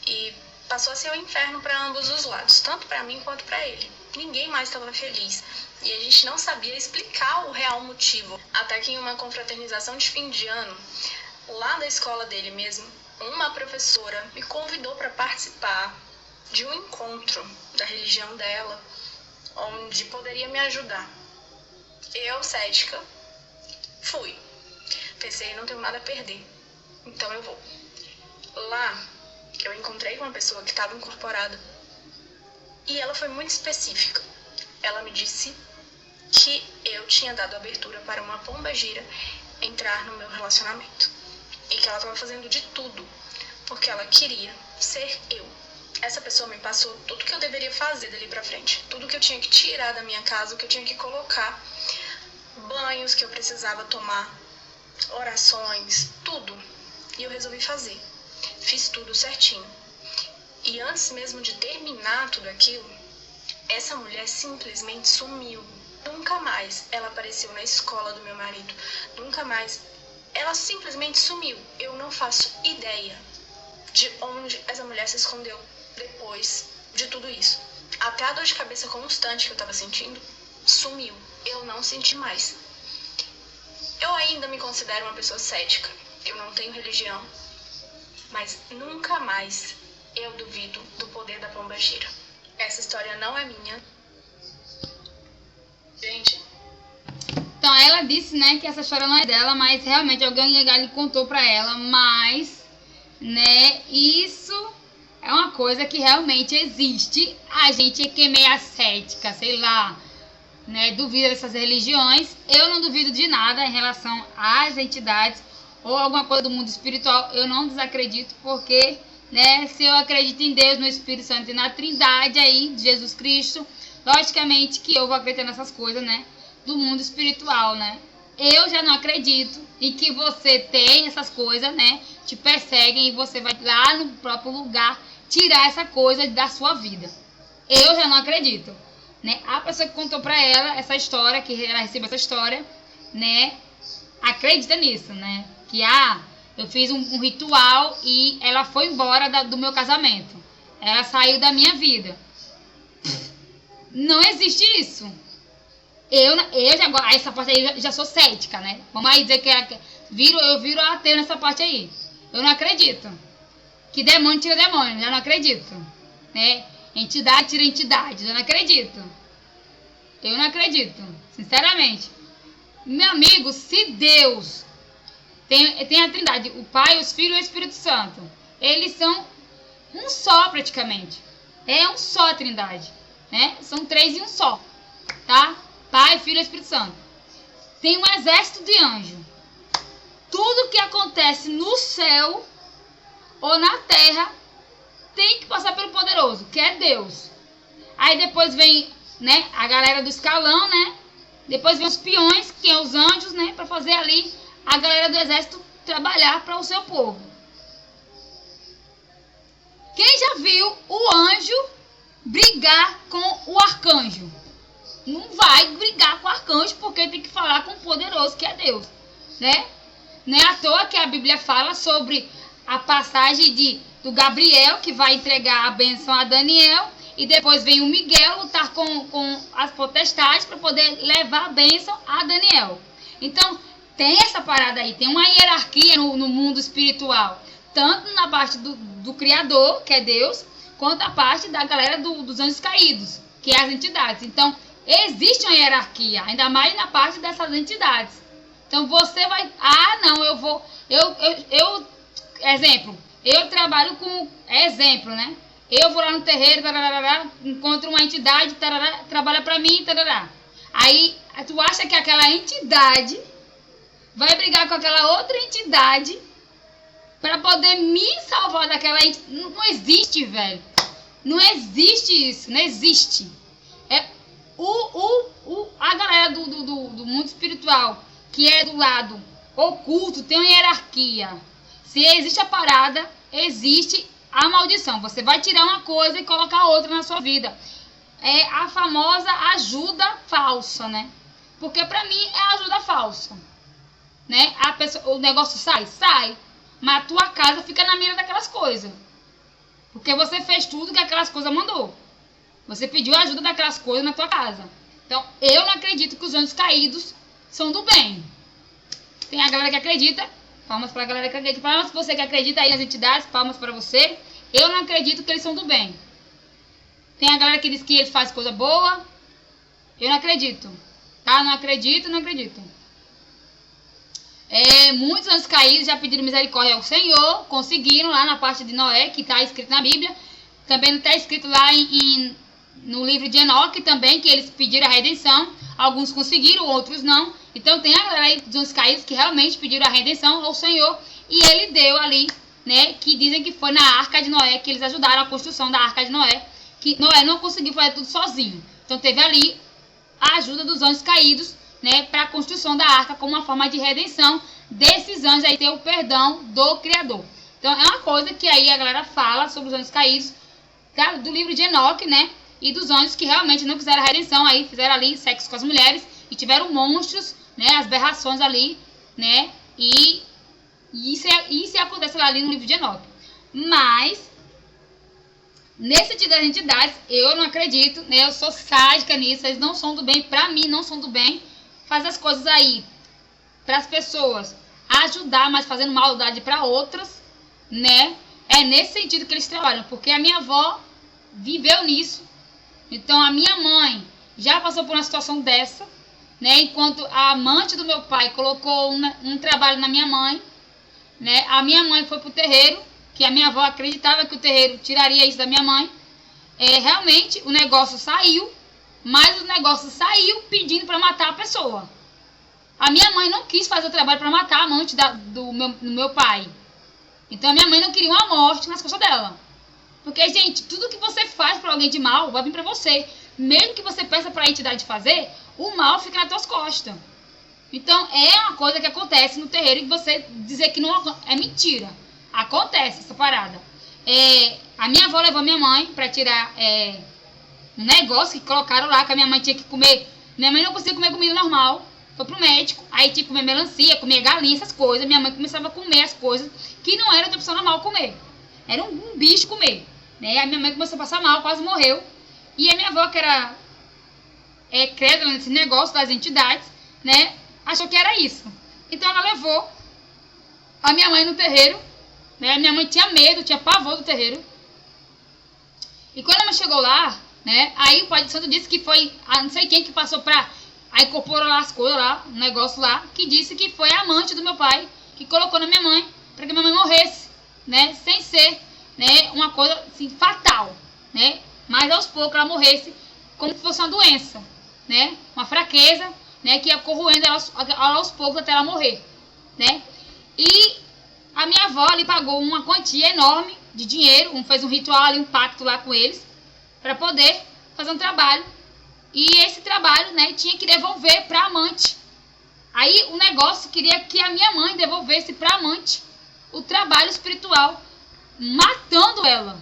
[SPEAKER 2] E passou a ser o inferno para ambos os lados, tanto para mim quanto para ele. Ninguém mais estava feliz. E a gente não sabia explicar o real motivo. Até que em uma confraternização de fim de ano, lá da escola dele mesmo, uma professora me convidou para participar de um encontro da religião dela, onde poderia me ajudar. Eu, cética, fui. Pensei, não tenho nada a perder, então eu vou. Lá, eu encontrei com uma pessoa que estava incorporada e ela foi muito específica. Ela me disse que eu tinha dado abertura para uma pombagira entrar no meu relacionamento e que ela estava fazendo de tudo porque ela queria ser eu. Essa pessoa me passou tudo que eu deveria fazer dali pra frente, tudo que eu tinha que tirar da minha casa, o que eu tinha que colocar, banhos que eu precisava tomar, orações, tudo. E eu resolvi fazer. Fiz tudo certinho. E antes mesmo de terminar tudo aquilo, essa mulher simplesmente sumiu. Nunca mais ela apareceu na escola do meu marido. Nunca mais. Ela simplesmente sumiu. Eu não faço ideia de onde essa mulher se escondeu depois de tudo isso. Até a dor de cabeça constante que eu tava sentindo sumiu. Eu não senti mais. Eu ainda me considero uma pessoa cética. Eu não tenho religião. Mas nunca mais eu duvido do poder da pombagira. Essa história não é minha. Gente.
[SPEAKER 1] Então ela disse, né, que essa história não é dela, mas realmente alguém lhe contou pra ela, mas, né, isso é uma coisa que realmente existe. A gente que é meio cética, sei lá, né, duvida dessas religiões. Eu não duvido de nada em relação às entidades ou alguma coisa do mundo espiritual. Eu não desacredito porque, né, se eu acredito em Deus, no Espírito Santo e na Trindade aí, de Jesus Cristo, logicamente que eu vou acreditar nessas coisas, né, do mundo espiritual, né. Eu já não acredito em que você tem essas coisas, né, te perseguem e você vai lá no próprio lugar tirar essa coisa da sua vida. Eu já não acredito, né. A pessoa que contou pra ela essa história, que ela recebeu essa história, né, acredita nisso, né, que eu fiz um ritual e ela foi embora do meu casamento. Ela saiu da minha vida. Não existe isso. Eu já, essa parte aí, já sou cética, né? Vamos aí dizer que eu viro ateu nessa parte aí. Eu não acredito. Que demônio tira demônio, eu não acredito. Né? Entidade tira entidade, eu não acredito. Eu não acredito, sinceramente. Meu amigo, se Deus tem a Trindade, o Pai, os Filhos e o Espírito Santo, eles são um só praticamente. É um só a Trindade, né? São três em um só, tá? Pai, Filho e Espírito Santo. Tem um exército de anjos. Tudo que acontece no céu ou na terra tem que passar pelo poderoso, que é Deus. Aí depois vem, né, a galera do escalão, né? Depois vem os peões, que é os anjos, né, para fazer ali a galera do exército trabalhar para o seu povo. Quem já viu o anjo brigar com o arcanjo? Não vai brigar com o arcanjo, porque tem que falar com o poderoso que é Deus, né? Não é à toa que a Bíblia fala sobre a passagem do Gabriel, que vai entregar a bênção a Daniel, e depois vem o Miguel lutar com as potestades para poder levar a bênção a Daniel. Então, tem essa parada aí, tem uma hierarquia no mundo espiritual, tanto na parte do Criador, que é Deus, quanto a parte da galera dos anjos caídos, que é as entidades. Então, existe uma hierarquia, ainda mais na parte dessas entidades. Então, você vai... não, eu vou... Exemplo, eu trabalho com... Exemplo, né? Eu vou lá no terreiro, tarará, encontro uma entidade, tarará, trabalha pra mim, tarará. Aí, tu acha que aquela entidade vai brigar com aquela outra entidade para poder me salvar daquela entidade? Não existe, velho. Não existe isso, não existe. A galera do mundo espiritual, que é do lado oculto, tem uma hierarquia. Se existe a parada, existe a maldição. Você vai tirar uma coisa e colocar outra na sua vida. É a famosa ajuda falsa, né? Porque pra mim é ajuda falsa, né? O negócio sai, mas a tua casa fica na mira daquelas coisas. Porque você fez tudo que aquelas coisas mandou. Você pediu ajuda daquelas coisas na tua casa. Então, eu não acredito que os anjos caídos são do bem. Tem a galera que acredita, palmas pra galera que acredita. Palmas pra você que acredita aí nas entidades, palmas pra você. Eu não acredito que eles são do bem. Tem a galera que diz que eles fazem coisa boa. Eu não acredito. Tá? Não acredito. Muitos anjos caídos já pediram misericórdia ao Senhor. Conseguiram lá na parte de Noé, que está escrito na Bíblia. Também não está escrito lá no livro de Enoque também, que eles pediram a redenção. Alguns conseguiram, outros não. Então tem a galera aí dos anjos caídos que realmente pediram a redenção ao Senhor. E ele deu ali, né? Que dizem que foi na Arca de Noé que eles ajudaram a construção da Arca de Noé. Que Noé não conseguiu fazer tudo sozinho. Então teve ali a ajuda dos anjos caídos, né, para a construção da arca como uma forma de redenção desses anjos aí ter o perdão do Criador. Então é uma coisa que aí a galera fala sobre os anjos caídos do livro de Enoque, né, e dos anjos que realmente não fizeram a redenção, aí fizeram ali sexo com as mulheres e tiveram monstros, né, as aberrações ali, né, e isso acontece lá ali no livro de Enoque. Mas nesse sentido das entidades, eu não acredito, né? Eu sou sádica nisso, eles não são do bem, pra mim não são do bem. Faz as coisas aí para as pessoas ajudar, mas fazendo maldade para outras, né? É nesse sentido que eles trabalham, porque a minha avó viveu nisso. Então a minha mãe já passou por uma situação dessa, né? Enquanto a amante do meu pai colocou um trabalho na minha mãe, né? A minha mãe foi pro terreiro, que a minha avó acreditava que o terreiro tiraria isso da minha mãe. Realmente o negócio saiu, mas o negócio saiu pedindo para matar a pessoa. A minha mãe não quis fazer o trabalho para matar a amante do meu pai. Então a minha mãe não queria uma morte nas costas dela. Porque, gente, tudo que você faz para alguém de mal vai vir para você. Mesmo que você peça para a entidade fazer, o mal fica nas tuas costas. Então é uma coisa que acontece no terreiro e você dizer que não é mentira. Acontece essa parada. A minha avó levou minha mãe pra tirar um negócio que colocaram lá, que a minha mãe tinha que comer. Minha mãe não conseguia comer comida normal. Foi pro médico, aí tinha que comer melancia, comer galinha, essas coisas. Minha mãe começava a comer as coisas que não era da pessoa normal comer. Era um bicho comer, né? A minha mãe começou a passar mal, quase morreu. E a minha avó, que era crédula nesse negócio das entidades, né? Achou que era isso. Então ela levou a minha mãe no terreiro. Né? Minha mãe tinha medo, tinha pavor do terreiro. E quando ela chegou lá, né? Aí o pai de santo disse que foi não sei quem que passou pra... Aí incorporou lá as coisas lá, um negócio lá, que disse que foi a amante do meu pai que colocou na minha mãe, para que minha mãe morresse, né? Sem ser, né, uma coisa assim, fatal, né? Mas aos poucos ela morresse como se fosse uma doença, né? Uma fraqueza, né? Que ia corroendo ela aos poucos até ela morrer, né? E a minha avó ali pagou uma quantia enorme de dinheiro, fez um ritual ali, um pacto lá com eles, para poder fazer um trabalho. E esse trabalho, né, tinha que devolver para a amante, Aí o negócio queria que a minha mãe devolvesse para a amante o trabalho espiritual, matando ela.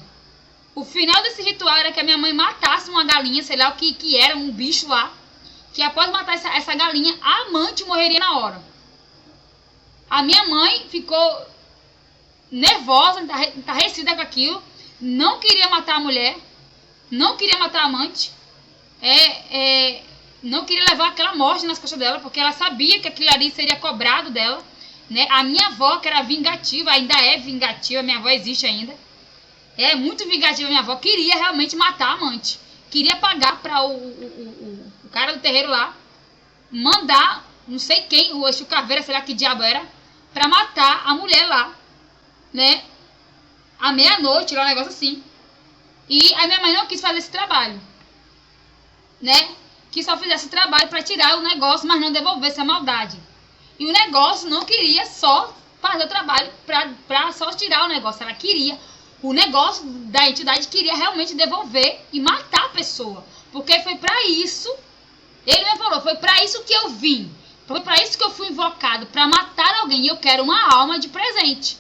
[SPEAKER 1] O final desse ritual era que a minha mãe matasse uma galinha, sei lá o que era, um bicho lá, que após matar essa galinha, a amante morreria na hora. A minha mãe ficou nervosa, entarrecida com aquilo, não queria matar a mulher, não queria matar a amante, não queria levar aquela morte nas costas dela, porque ela sabia que aquilo ali seria cobrado dela, né? A minha avó, que era vingativa, ainda é vingativa, minha avó existe ainda, é muito vingativa, minha avó queria realmente matar a amante, queria pagar para o cara do terreiro lá, mandar, não sei quem, o Exu Caveira, sei lá que diabo era, para matar a mulher lá, né? À meia-noite, era um negócio assim. E a minha mãe não quis fazer esse trabalho, né? Que só fizesse o trabalho para tirar o negócio, mas não devolvesse a maldade. E o negócio não queria só fazer o trabalho para só tirar o negócio. Ela queria, o negócio da entidade queria realmente devolver e matar a pessoa. Porque foi para isso, ele me falou, foi para isso que eu vim. Foi para isso que eu fui invocado, para matar alguém. E eu quero uma alma de presente.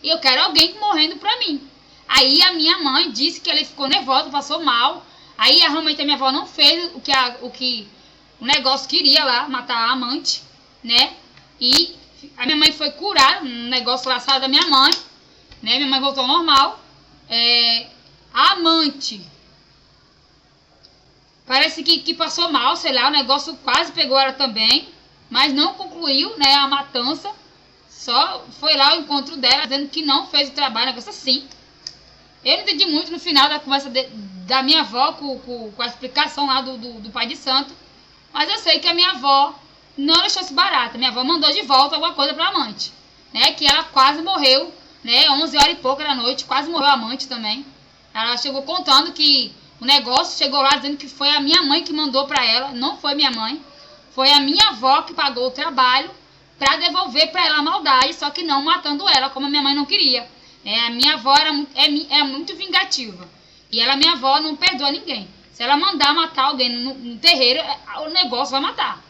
[SPEAKER 1] E eu quero alguém morrendo para mim. Aí a minha mãe disse que ele ficou nervosa, passou mal. Aí realmente a minha avó não fez o que o negócio queria lá, matar a amante, né? E a minha mãe foi curar, um negócio lá saiu da minha mãe, né? Minha mãe voltou ao normal. A amante parece que passou mal, sei lá, o negócio quase pegou ela também, mas não concluiu, né, a matança. Só foi lá o encontro dela, dizendo que não fez o trabalho, negócio assim. Eu não entendi muito no final da conversa da minha avó com a explicação lá do pai de santo. Mas eu sei que a minha avó não deixou isso barata. Minha avó mandou de volta alguma coisa para a amante, né? Que ela quase morreu, né? 11 horas e pouca da noite, quase morreu a amante também. Ela chegou contando que o negócio chegou lá dizendo que foi a minha mãe que mandou para ela. Não foi minha mãe. Foi a minha avó que pagou o trabalho para devolver para ela a maldade, só que não matando ela, como a minha mãe não queria. A minha avó é muito vingativa. E ela, minha avó, não perdoa ninguém. Se ela mandar matar alguém no terreiro, o negócio vai matar.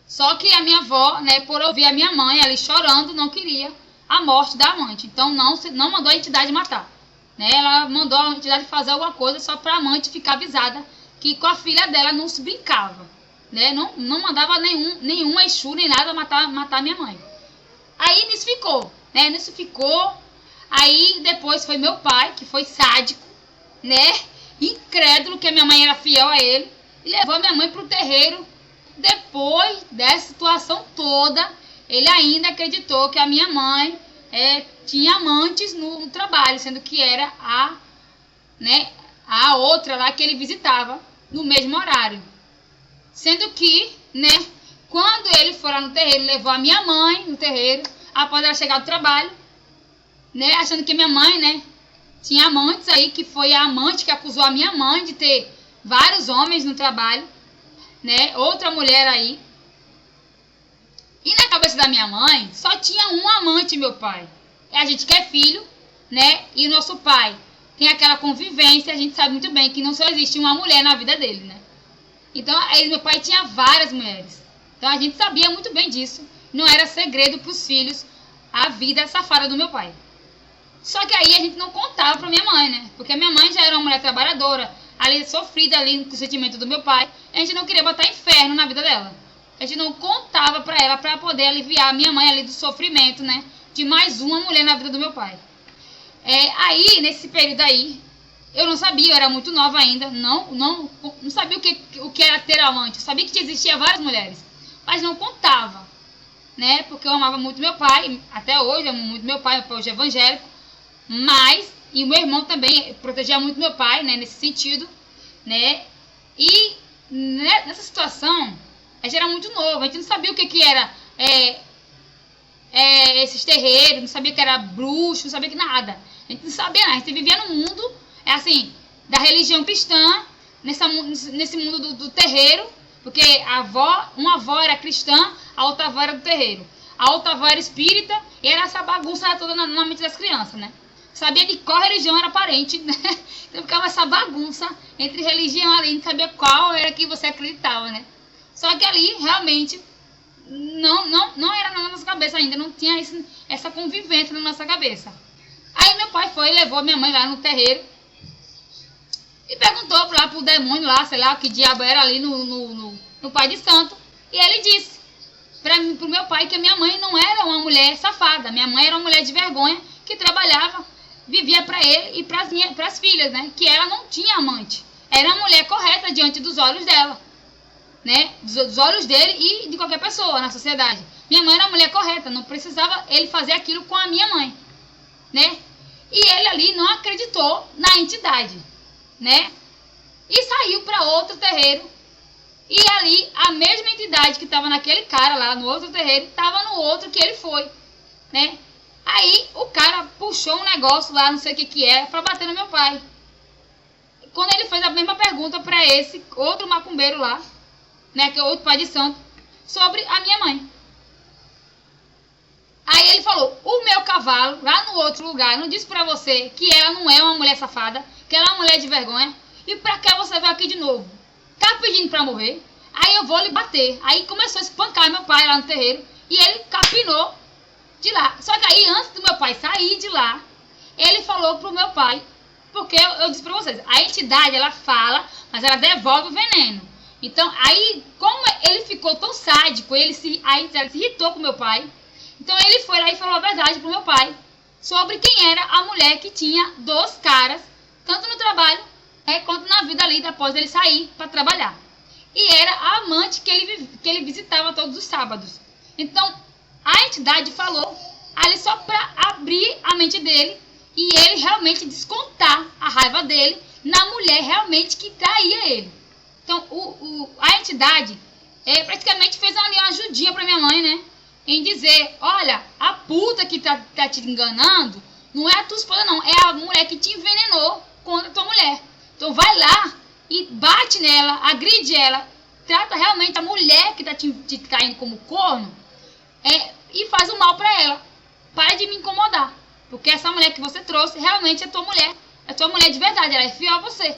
[SPEAKER 1] Só que a minha avó, né, por ouvir a minha mãe ali chorando, não queria a morte da amante. Então não mandou a entidade matar. Né? Ela mandou a entidade fazer alguma coisa só para a amante ficar avisada que com a filha dela não se brincava. Né? Não mandava nenhum Exu nem nada matar minha mãe. Aí nisso ficou. Né? Nisso ficou. Aí depois foi meu pai, que foi sádico, né? Incrédulo, que a minha mãe era fiel a ele, e levou a minha mãe para o terreiro. Depois dessa situação toda, ele ainda acreditou que a minha mãe tinha amantes no trabalho, sendo que era a outra lá que ele visitava no mesmo horário. Sendo que, né, quando ele foi lá no terreiro, levou a minha mãe no terreiro, após ela chegar do trabalho, né, achando que minha mãe, né, tinha amantes aí, que foi a amante que acusou a minha mãe de ter vários homens no trabalho, né, outra mulher aí. E na cabeça da minha mãe, só tinha um amante, meu pai. A gente que é filho, né, e o nosso pai tem aquela convivência, a gente sabe muito bem que não só existe uma mulher na vida dele, né. Então, aí meu pai tinha várias mulheres. Então, a gente sabia muito bem disso. Não era segredo para os filhos a vida safada do meu pai. Só que aí a gente não contava para minha mãe, né? Porque a minha mãe já era uma mulher trabalhadora, ali sofrida ali com o sentimento do meu pai. A gente não queria botar inferno na vida dela. A gente não contava para ela para poder aliviar a minha mãe ali do sofrimento, né? De mais uma mulher na vida do meu pai. Aí, nesse período aí, eu não sabia, eu era muito nova ainda, não sabia o que era ter amante. Eu sabia que existia várias mulheres, mas não contava, né? Porque eu amava muito meu pai, até hoje amo muito meu pai hoje é evangélico, e o meu irmão também protegia muito meu pai, né? Nesse sentido, né? E nessa situação, a gente era muito novo, a gente não sabia o que era esses terreiros, não sabia que era bruxo, não sabia que nada. A gente não sabia nada, a gente vivia no mundo da religião cristã, nesse mundo do terreiro, porque uma avó era cristã, a outra avó era do terreiro. A outra avó era espírita, e era essa bagunça toda na mente das crianças, né? Sabia de qual religião era parente, né? Então ficava essa bagunça entre religião ali, não sabia qual era que você acreditava, né? Só que ali, realmente, não era na nossa cabeça ainda, não tinha essa convivência na nossa cabeça. Aí meu pai foi e levou minha mãe lá no terreiro e perguntou lá pro demônio lá, sei lá, que diabo era ali no pai de santo. E ele disse pro meu pai que a minha mãe não era uma mulher safada. Minha mãe era uma mulher de vergonha que trabalhava, vivia para ele e para as filhas, né? Que ela não tinha amante. Era a mulher correta diante dos olhos dela, né? Dos olhos dele e de qualquer pessoa na sociedade. Minha mãe era uma mulher correta, não precisava ele fazer aquilo com a minha mãe, né? E ele ali não acreditou na entidade, né? E saiu para outro terreiro. E ali a mesma entidade que estava naquele cara lá no outro terreiro estava no outro que ele foi, né? Aí o cara puxou um negócio lá, não sei o que é, para bater no meu pai. Quando ele fez a mesma pergunta para esse outro macumbeiro lá, né, que é outro pai de santo, sobre a minha mãe. Aí ele falou: o meu cavalo, lá no outro lugar, não disse pra você que ela não é uma mulher safada, que ela é uma mulher de vergonha, e pra que você veio aqui de novo? Tá pedindo pra morrer? Aí eu vou lhe bater. Aí começou a espancar meu pai lá no terreiro, e ele capinou de lá. Só que aí, antes do meu pai sair de lá, ele falou pro meu pai, porque eu disse pra vocês, a entidade, ela fala, mas ela devolve o veneno. Então, aí, como ele ficou tão sádico, a entidade se irritou com meu pai. Então ele foi lá e falou a verdade pro meu pai sobre quem era a mulher que tinha 2 caras, tanto no trabalho, né, quanto na vida ali, após ele sair para trabalhar. E era a amante que ele visitava todos os sábados. Então a entidade falou ali só para abrir a mente dele e ele realmente descontar a raiva dele na mulher realmente que traía ele. Então a entidade praticamente fez ali uma ajudinha para minha mãe, né? Em dizer: olha, a puta que tá te enganando não é a tua esposa não, é a mulher que te envenenou contra a tua mulher. Então vai lá e bate nela, agride ela, trata realmente a mulher que tá te traindo como corno e faz o mal pra ela. Para de me incomodar, porque essa mulher que você trouxe realmente é tua mulher de verdade, ela é fiel a você.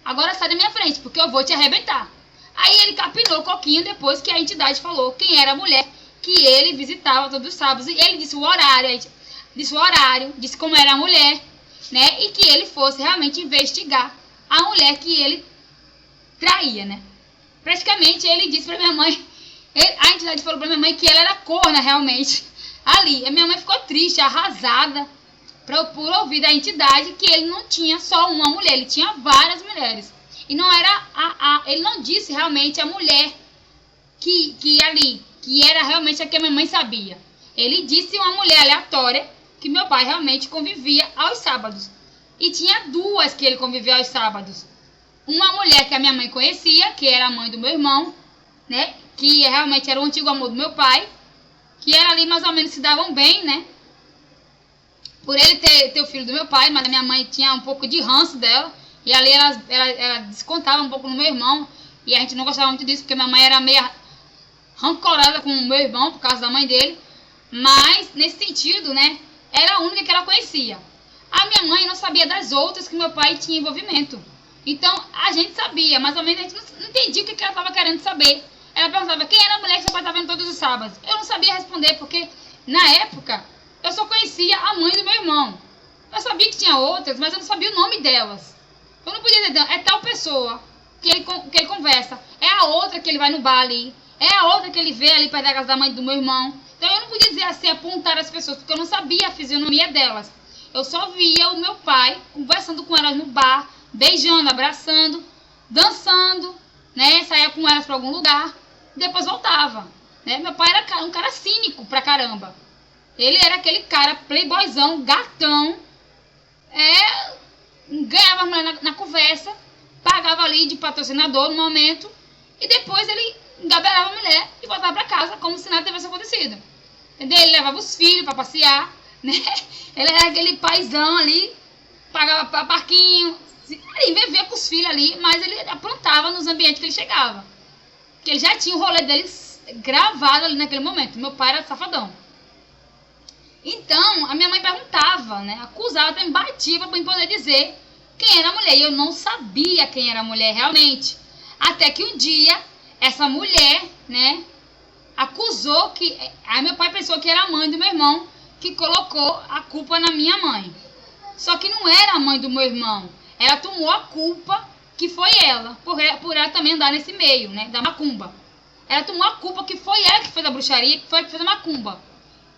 [SPEAKER 1] Agora sai da minha frente, porque eu vou te arrebentar. Aí ele capinou o coquinho depois que a entidade falou quem era a mulher que ele visitava todos os sábados, e ele disse o horário, disse como era a mulher, né, e que ele fosse realmente investigar a mulher que ele traía, né. Praticamente ele disse pra minha mãe, a entidade falou pra minha mãe que ela era corna realmente, ali. A minha mãe ficou triste, arrasada, por ouvir da entidade que ele não tinha só uma mulher, ele tinha várias mulheres, e não era ele não disse realmente a mulher que era realmente a que a minha mãe sabia. Ele disse uma mulher aleatória que meu pai realmente convivia aos sábados. E tinha 2 que ele convivia aos sábados. Uma mulher que a minha mãe conhecia, que era a mãe do meu irmão, né? Que realmente era o antigo amor do meu pai. Que era ali mais ou menos se davam bem, né? Por ele ter o filho do meu pai, mas a minha mãe tinha um pouco de ranço dela. E ali ela descontava um pouco no meu irmão. E a gente não gostava muito disso, porque minha mãe era meio rancorada com o meu irmão por causa da mãe dele, mas nesse sentido, né, era a única que ela conhecia. A minha mãe não sabia das outras que meu pai tinha envolvimento. Então a gente sabia, mais ou menos, a gente não entendia o que ela estava querendo saber. Ela perguntava quem era a mulher que seu pai estava vendo todos os sábados. Eu não sabia responder, porque na época eu só conhecia a mãe do meu irmão. Eu sabia que tinha outras, mas eu não sabia o nome delas. Eu não podia dizer, é tal pessoa que ele conversa, é a outra que ele vai no bar ali, é a outra que ele vê ali perto da casa da mãe do meu irmão. Então eu não podia dizer assim, apontar as pessoas, porque eu não sabia a fisionomia delas. Eu só via o meu pai conversando com elas no bar, beijando, abraçando, dançando, né? Saía com elas para algum lugar, depois voltava, né? Meu pai era um cara cínico pra caramba. Ele era aquele cara playboyzão, gatão, ganhava a mulher na conversa, pagava ali de patrocinador no momento, e depois ele engabelava a mulher e voltava pra casa como se nada tivesse acontecido. Entendeu? Ele levava os filhos pra passear, né? Ele era aquele paizão ali, pagava parquinho, ele vivia com os filhos ali, mas ele aprontava nos ambientes que ele chegava. Porque ele já tinha o rolê deles gravado ali naquele momento. Meu pai era safadão. Então, a minha mãe perguntava, né? Acusava, até me batia pra poder dizer quem era a mulher. E eu não sabia quem era a mulher realmente. Até que um dia, essa mulher, né? acusou que... Aí meu pai pensou que era a mãe do meu irmão que colocou a culpa na minha mãe. Só que não era a mãe do meu irmão. Ela tomou a culpa que foi ela, por ela também andar nesse meio, né, da macumba. Ela tomou a culpa que foi ela que fez a bruxaria, que foi ela que fez a macumba.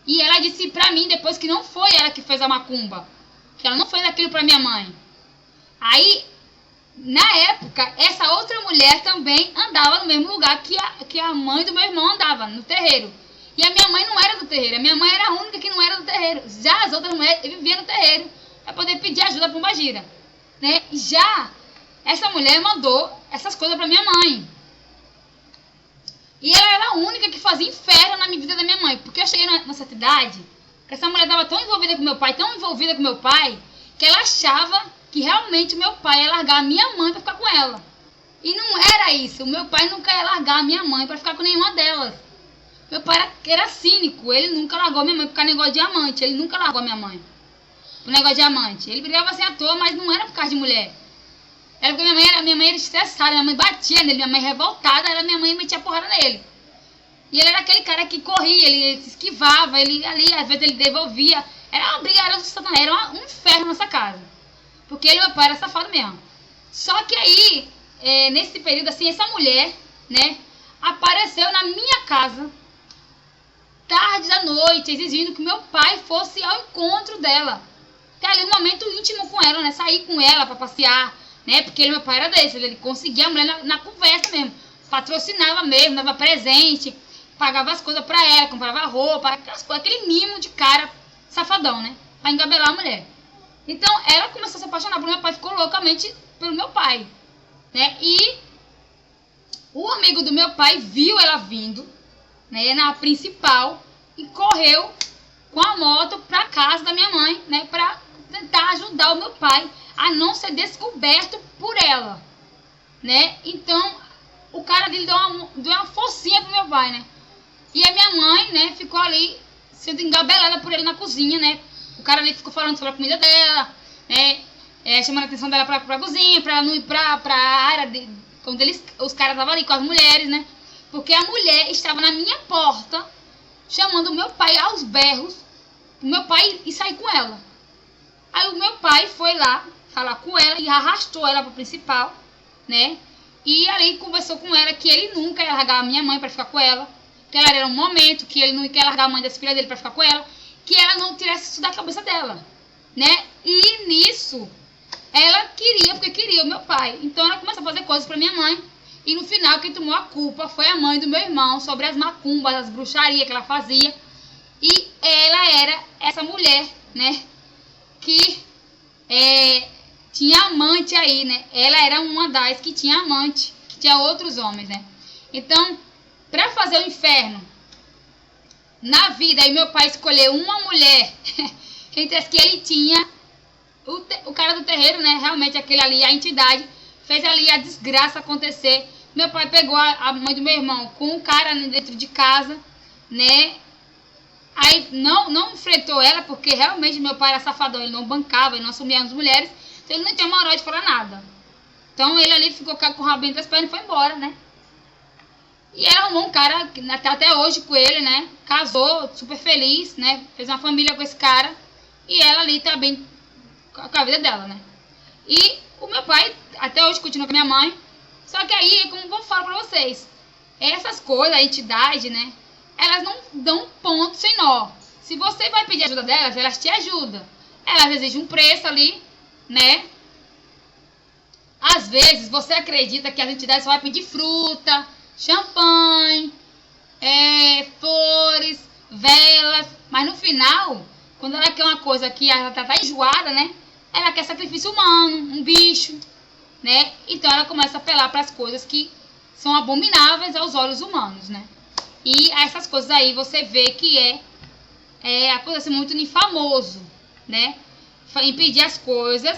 [SPEAKER 1] E ela disse pra mim depois que não foi ela que fez a macumba, que ela não fez aquilo pra minha mãe. Aí, na época, essa outra mulher também andava no mesmo lugar que a mãe do meu irmão andava, no terreiro. E a minha mãe não era do terreiro, a minha mãe era a única que não era do terreiro. Já as outras mulheres viviam no terreiro para poder pedir ajuda para Pombagira, né? Já essa mulher mandou essas coisas para minha mãe. E ela era a única que fazia inferno na vida da minha mãe. Porque eu cheguei nessa idade, que essa mulher estava tão envolvida com meu pai, que ela achava que realmente o meu pai ia largar a minha mãe para ficar com ela. E não era isso. O meu pai nunca ia largar a minha mãe para ficar com nenhuma delas. Meu pai era cínico. Ele nunca largou a minha mãe por causa de negócio de amante. Ele nunca largou a minha mãe por negócio de amante. Ele brigava assim à toa, mas não era por causa de mulher. Era porque minha mãe era estressada, minha mãe batia nele, minha mãe revoltada, minha mãe metia porrada nele. E ele era aquele cara que corria, ele se esquivava, ele ali, às vezes ele devolvia. Era uma briga, era um inferno nessa casa. Porque ele e meu pai era safado mesmo. Só que aí, nesse período assim, essa mulher, né, apareceu na minha casa, tarde da noite, exigindo que meu pai fosse ao encontro dela. Ter ali um momento íntimo com ela, né, sair com ela pra passear, né, porque meu pai era desse, ele conseguia a mulher na conversa mesmo, patrocinava mesmo, dava presente, pagava as coisas pra ela, comprava roupa, aquele mimo de cara safadão, né, pra engabelar a mulher. Então ela começou a se apaixonar por meu pai, ficou loucamente pelo meu pai, né, e o amigo do meu pai viu ela vindo, né, na principal, e correu com a moto pra casa da minha mãe, né, pra tentar ajudar o meu pai a não ser descoberto por ela, né. Então o cara dele deu uma forcinha pro meu pai, né, e a minha mãe, né, ficou ali sendo engabelada por ele na cozinha, né. O cara ali ficou falando sobre a comida dela, né, chamando a atenção dela pra cozinha, pra ela não ir pra área onde os caras estavam ali com as mulheres, né, porque a mulher estava na minha porta chamando o meu pai aos berros, o meu pai ir sair com ela. Aí o meu pai foi lá falar com ela e arrastou ela pro principal, né, e ali conversou com ela que ele nunca ia largar a minha mãe pra ficar com ela, que ela era um momento, que ele não ia largar a mãe das filhas dele pra ficar com ela, que ela não tirasse isso da cabeça dela, né, e nisso ela queria, porque queria o meu pai. Então ela começou a fazer coisas pra minha mãe. E no final quem tomou a culpa foi a mãe do meu irmão, sobre as macumbas, as bruxarias que ela fazia. E ela era essa mulher, né, que tinha amante aí, né. Ela era uma das que tinha amante, que tinha outros homens, né. Então, pra fazer o inferno na vida, aí meu pai escolheu uma mulher entre as que ele tinha. O cara do terreiro, né, realmente aquele ali, a entidade, fez ali a desgraça acontecer. Meu pai pegou a mãe do meu irmão com um cara dentro de casa, né, aí não enfrentou ela, porque realmente meu pai era safadão, ele não bancava, ele não assumia as mulheres, então ele não tinha moral de falar nada. Então ele ali ficou com o rabo entre as pernas e foi embora, né. E ela arrumou um cara, até hoje com ele, né, casou, super feliz, né, fez uma família com esse cara, e ela ali tá bem com a vida dela, né. E o meu pai até hoje continua com a minha mãe. Só que aí, como eu falo pra vocês, essas coisas, a entidade, né, elas não dão ponto sem nó. Se você vai pedir ajuda delas, elas te ajudam. Elas exigem um preço ali, né. Às vezes você acredita que as entidades só vai pedir fruta, champanhe, flores, velas, mas no final, quando ela quer uma coisa que ela tá enjoada, né, ela quer sacrifício humano, um bicho, né? Então ela começa a apelar para as coisas que são abomináveis aos olhos humanos, né? E essas coisas aí você vê que acontece muito em famoso, né? Impedir as coisas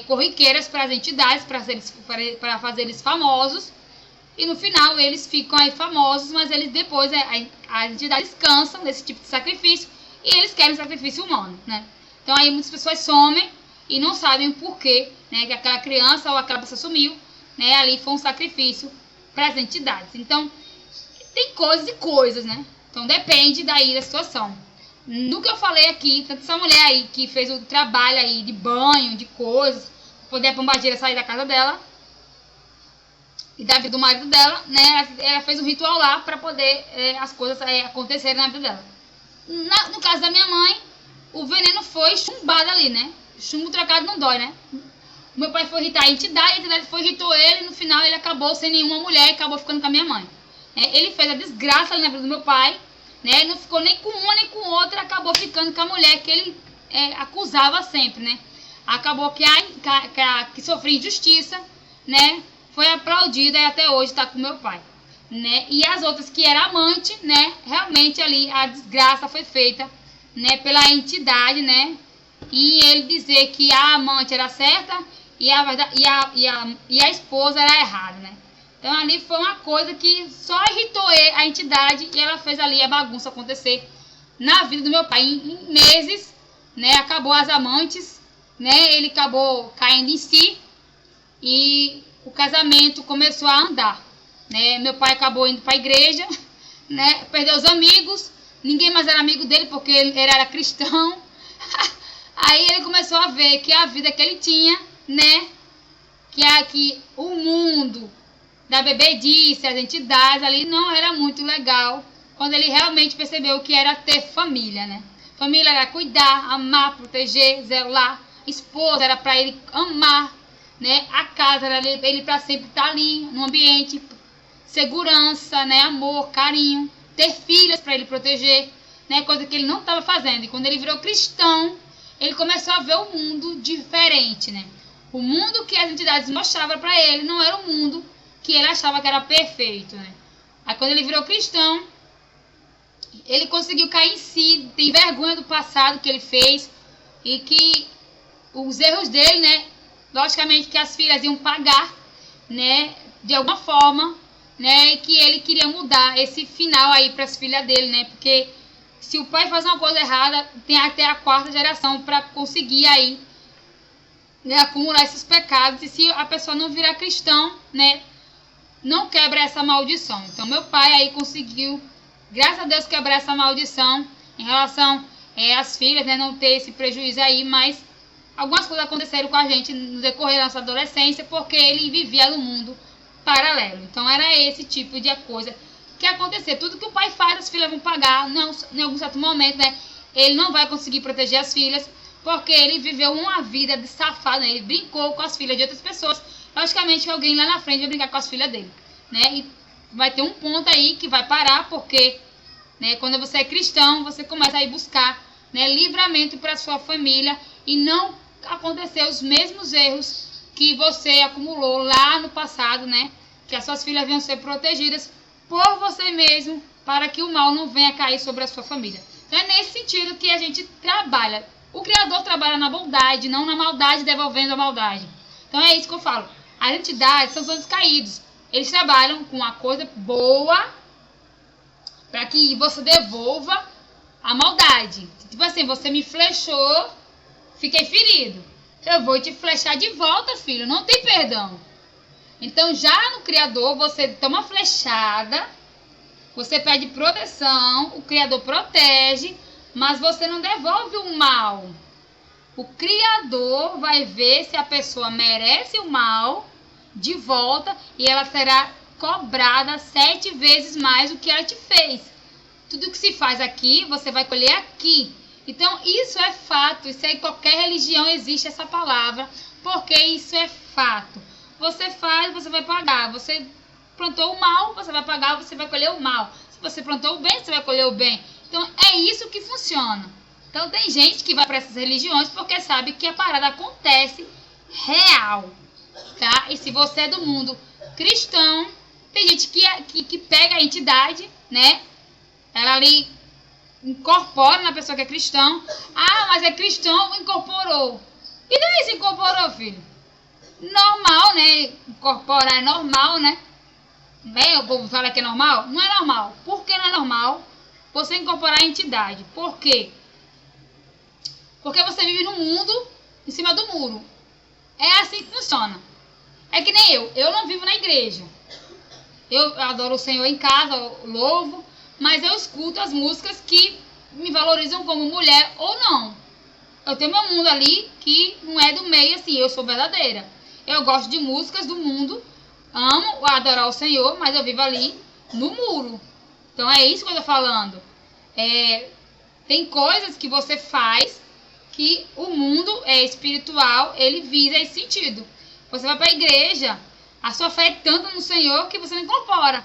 [SPEAKER 1] corriqueiras para as entidades, para fazer eles famosos, e no final eles ficam aí famosos, mas eles depois as entidades cansam desse tipo de sacrifício e eles querem sacrifício humano, né? Então aí muitas pessoas somem e não sabem o porquê, né, que aquela criança ou aquela pessoa sumiu, né, ali foi um sacrifício para as entidades. Então, tem coisas e coisas, né? Então depende daí da situação. No que eu falei aqui, tanto essa mulher aí que fez o trabalho aí de banho, de coisas, poder a pombagira sair da casa dela e da vida do marido dela, né? Ela fez um ritual lá para poder as coisas acontecerem na vida dela. No caso da minha mãe, o veneno foi chumbado ali, né? Chumbo trocado não dói, né? Meu pai foi irritar a entidade irritou ele, e no final ele acabou sem nenhuma mulher e acabou ficando com a minha mãe. Ele fez a desgraça ali na vida do meu pai, né? Ele não ficou nem com uma nem com outra, acabou ficando com a mulher que ele acusava sempre, né? Acabou que que sofria injustiça, né? Foi aplaudida e até hoje está com meu pai, né? E as outras que eram amante, né? Realmente ali a desgraça foi feita, né? Pela entidade, né? E ele dizer que a amante era certa e a esposa era errada, né? Então ali foi uma coisa que só irritou a entidade e ela fez ali a bagunça acontecer na vida do meu pai. Em meses, né? Acabou as amantes, né? Ele acabou caindo em si e o casamento começou a andar, né? Meu pai acabou indo para a igreja, né? Perdeu os amigos, ninguém mais era amigo dele porque ele era cristão. Aí ele começou a ver que a vida que ele tinha, né? Que o mundo da bebedice, as entidades ali não era muito legal. Quando ele realmente percebeu que era ter família, né? Família era cuidar, amar, proteger, zelar. Esposa era para ele amar, né? A casa era ele para sempre estar ali, no ambiente. Segurança, né? Amor, carinho. Ter filhas para ele proteger, né? Coisa que ele não estava fazendo. E quando ele virou cristão, ele começou a ver o mundo diferente, né? O mundo que as entidades mostravam para ele não era o mundo que ele achava que era perfeito, né? Aí quando ele virou cristão, ele conseguiu cair em si, tem vergonha do passado que ele fez e que os erros dele, né? Logicamente que as filhas iam pagar, né? De alguma forma, né? E que ele queria mudar esse final aí para as filhas dele, né? Porque se o pai faz uma coisa errada, tem até a 4ª geração para conseguir aí, né, acumular esses pecados. E se a pessoa não virar cristão, né, não quebra essa maldição. Então meu pai aí conseguiu, graças a Deus, quebrar essa maldição em relação às filhas, né, não ter esse prejuízo aí. Mas algumas coisas aconteceram com a gente no decorrer da nossa adolescência porque ele vivia no mundo paralelo. Então era esse tipo de coisa que acontecer. Tudo que o pai faz, as filhas vão pagar. Não, em algum certo momento, né, ele não vai conseguir proteger as filhas porque ele viveu uma vida de safado, né? Ele brincou com as filhas de outras pessoas. Logicamente que alguém lá na frente vai brincar com as filhas dele, né? E vai ter um ponto aí que vai parar porque, né, quando você é cristão, você começa a ir buscar, né, livramento para sua família e não acontecer os mesmos erros que você acumulou lá no passado, né? Que as suas filhas venham ser protegidas por você mesmo, para que o mal não venha cair sobre a sua família. Então é nesse sentido que a gente trabalha. O Criador trabalha na bondade, não na maldade, devolvendo a maldade. Então é isso que eu falo. As entidades são os anjos caídos. Eles trabalham com uma coisa boa para que você devolva a maldade. Tipo assim, você me flechou, fiquei ferido. Eu vou te flechar de volta, filho. Não tem perdão. Então, já no Criador, você toma flechada, você pede proteção, o Criador protege, mas você não devolve o mal. O Criador vai ver se a pessoa merece o mal de volta e ela será cobrada 7 vezes mais do que ela te fez. Tudo que se faz aqui, você vai colher aqui. Então, isso é fato. Isso aí, em qualquer religião existe essa palavra, porque isso é fato. Você faz, você vai pagar. Você plantou o mal, você vai pagar, você vai colher o mal. Se você plantou o bem, você vai colher o bem. Então, é isso que funciona. Então, tem gente que vai para essas religiões porque sabe que a parada acontece real, tá? E se você é do mundo cristão, tem gente que pega a entidade, né? Ela ali incorpora na pessoa que é cristão. Ah, mas é cristão, incorporou. E daí se incorporou, filho? Normal, né? Incorporar é normal, né? Bem, o povo fala que é normal? Não é normal. Por que não é normal você incorporar a entidade? Por quê? Porque você vive no mundo, em cima do muro. É assim que funciona. É que nem eu. Eu não vivo na igreja. Eu adoro o Senhor em casa, eu louvo, mas eu escuto as músicas que me valorizam como mulher ou não. Eu tenho meu mundo ali que não é do meio assim, eu sou verdadeira. Eu gosto de músicas do mundo, amo adorar o Senhor, mas eu vivo ali no muro. Então é isso que eu tô falando. Tem coisas que você faz que o mundo espiritual, ele visa esse sentido. Você vai para a igreja, a sua fé é tanto no Senhor que você não incorpora.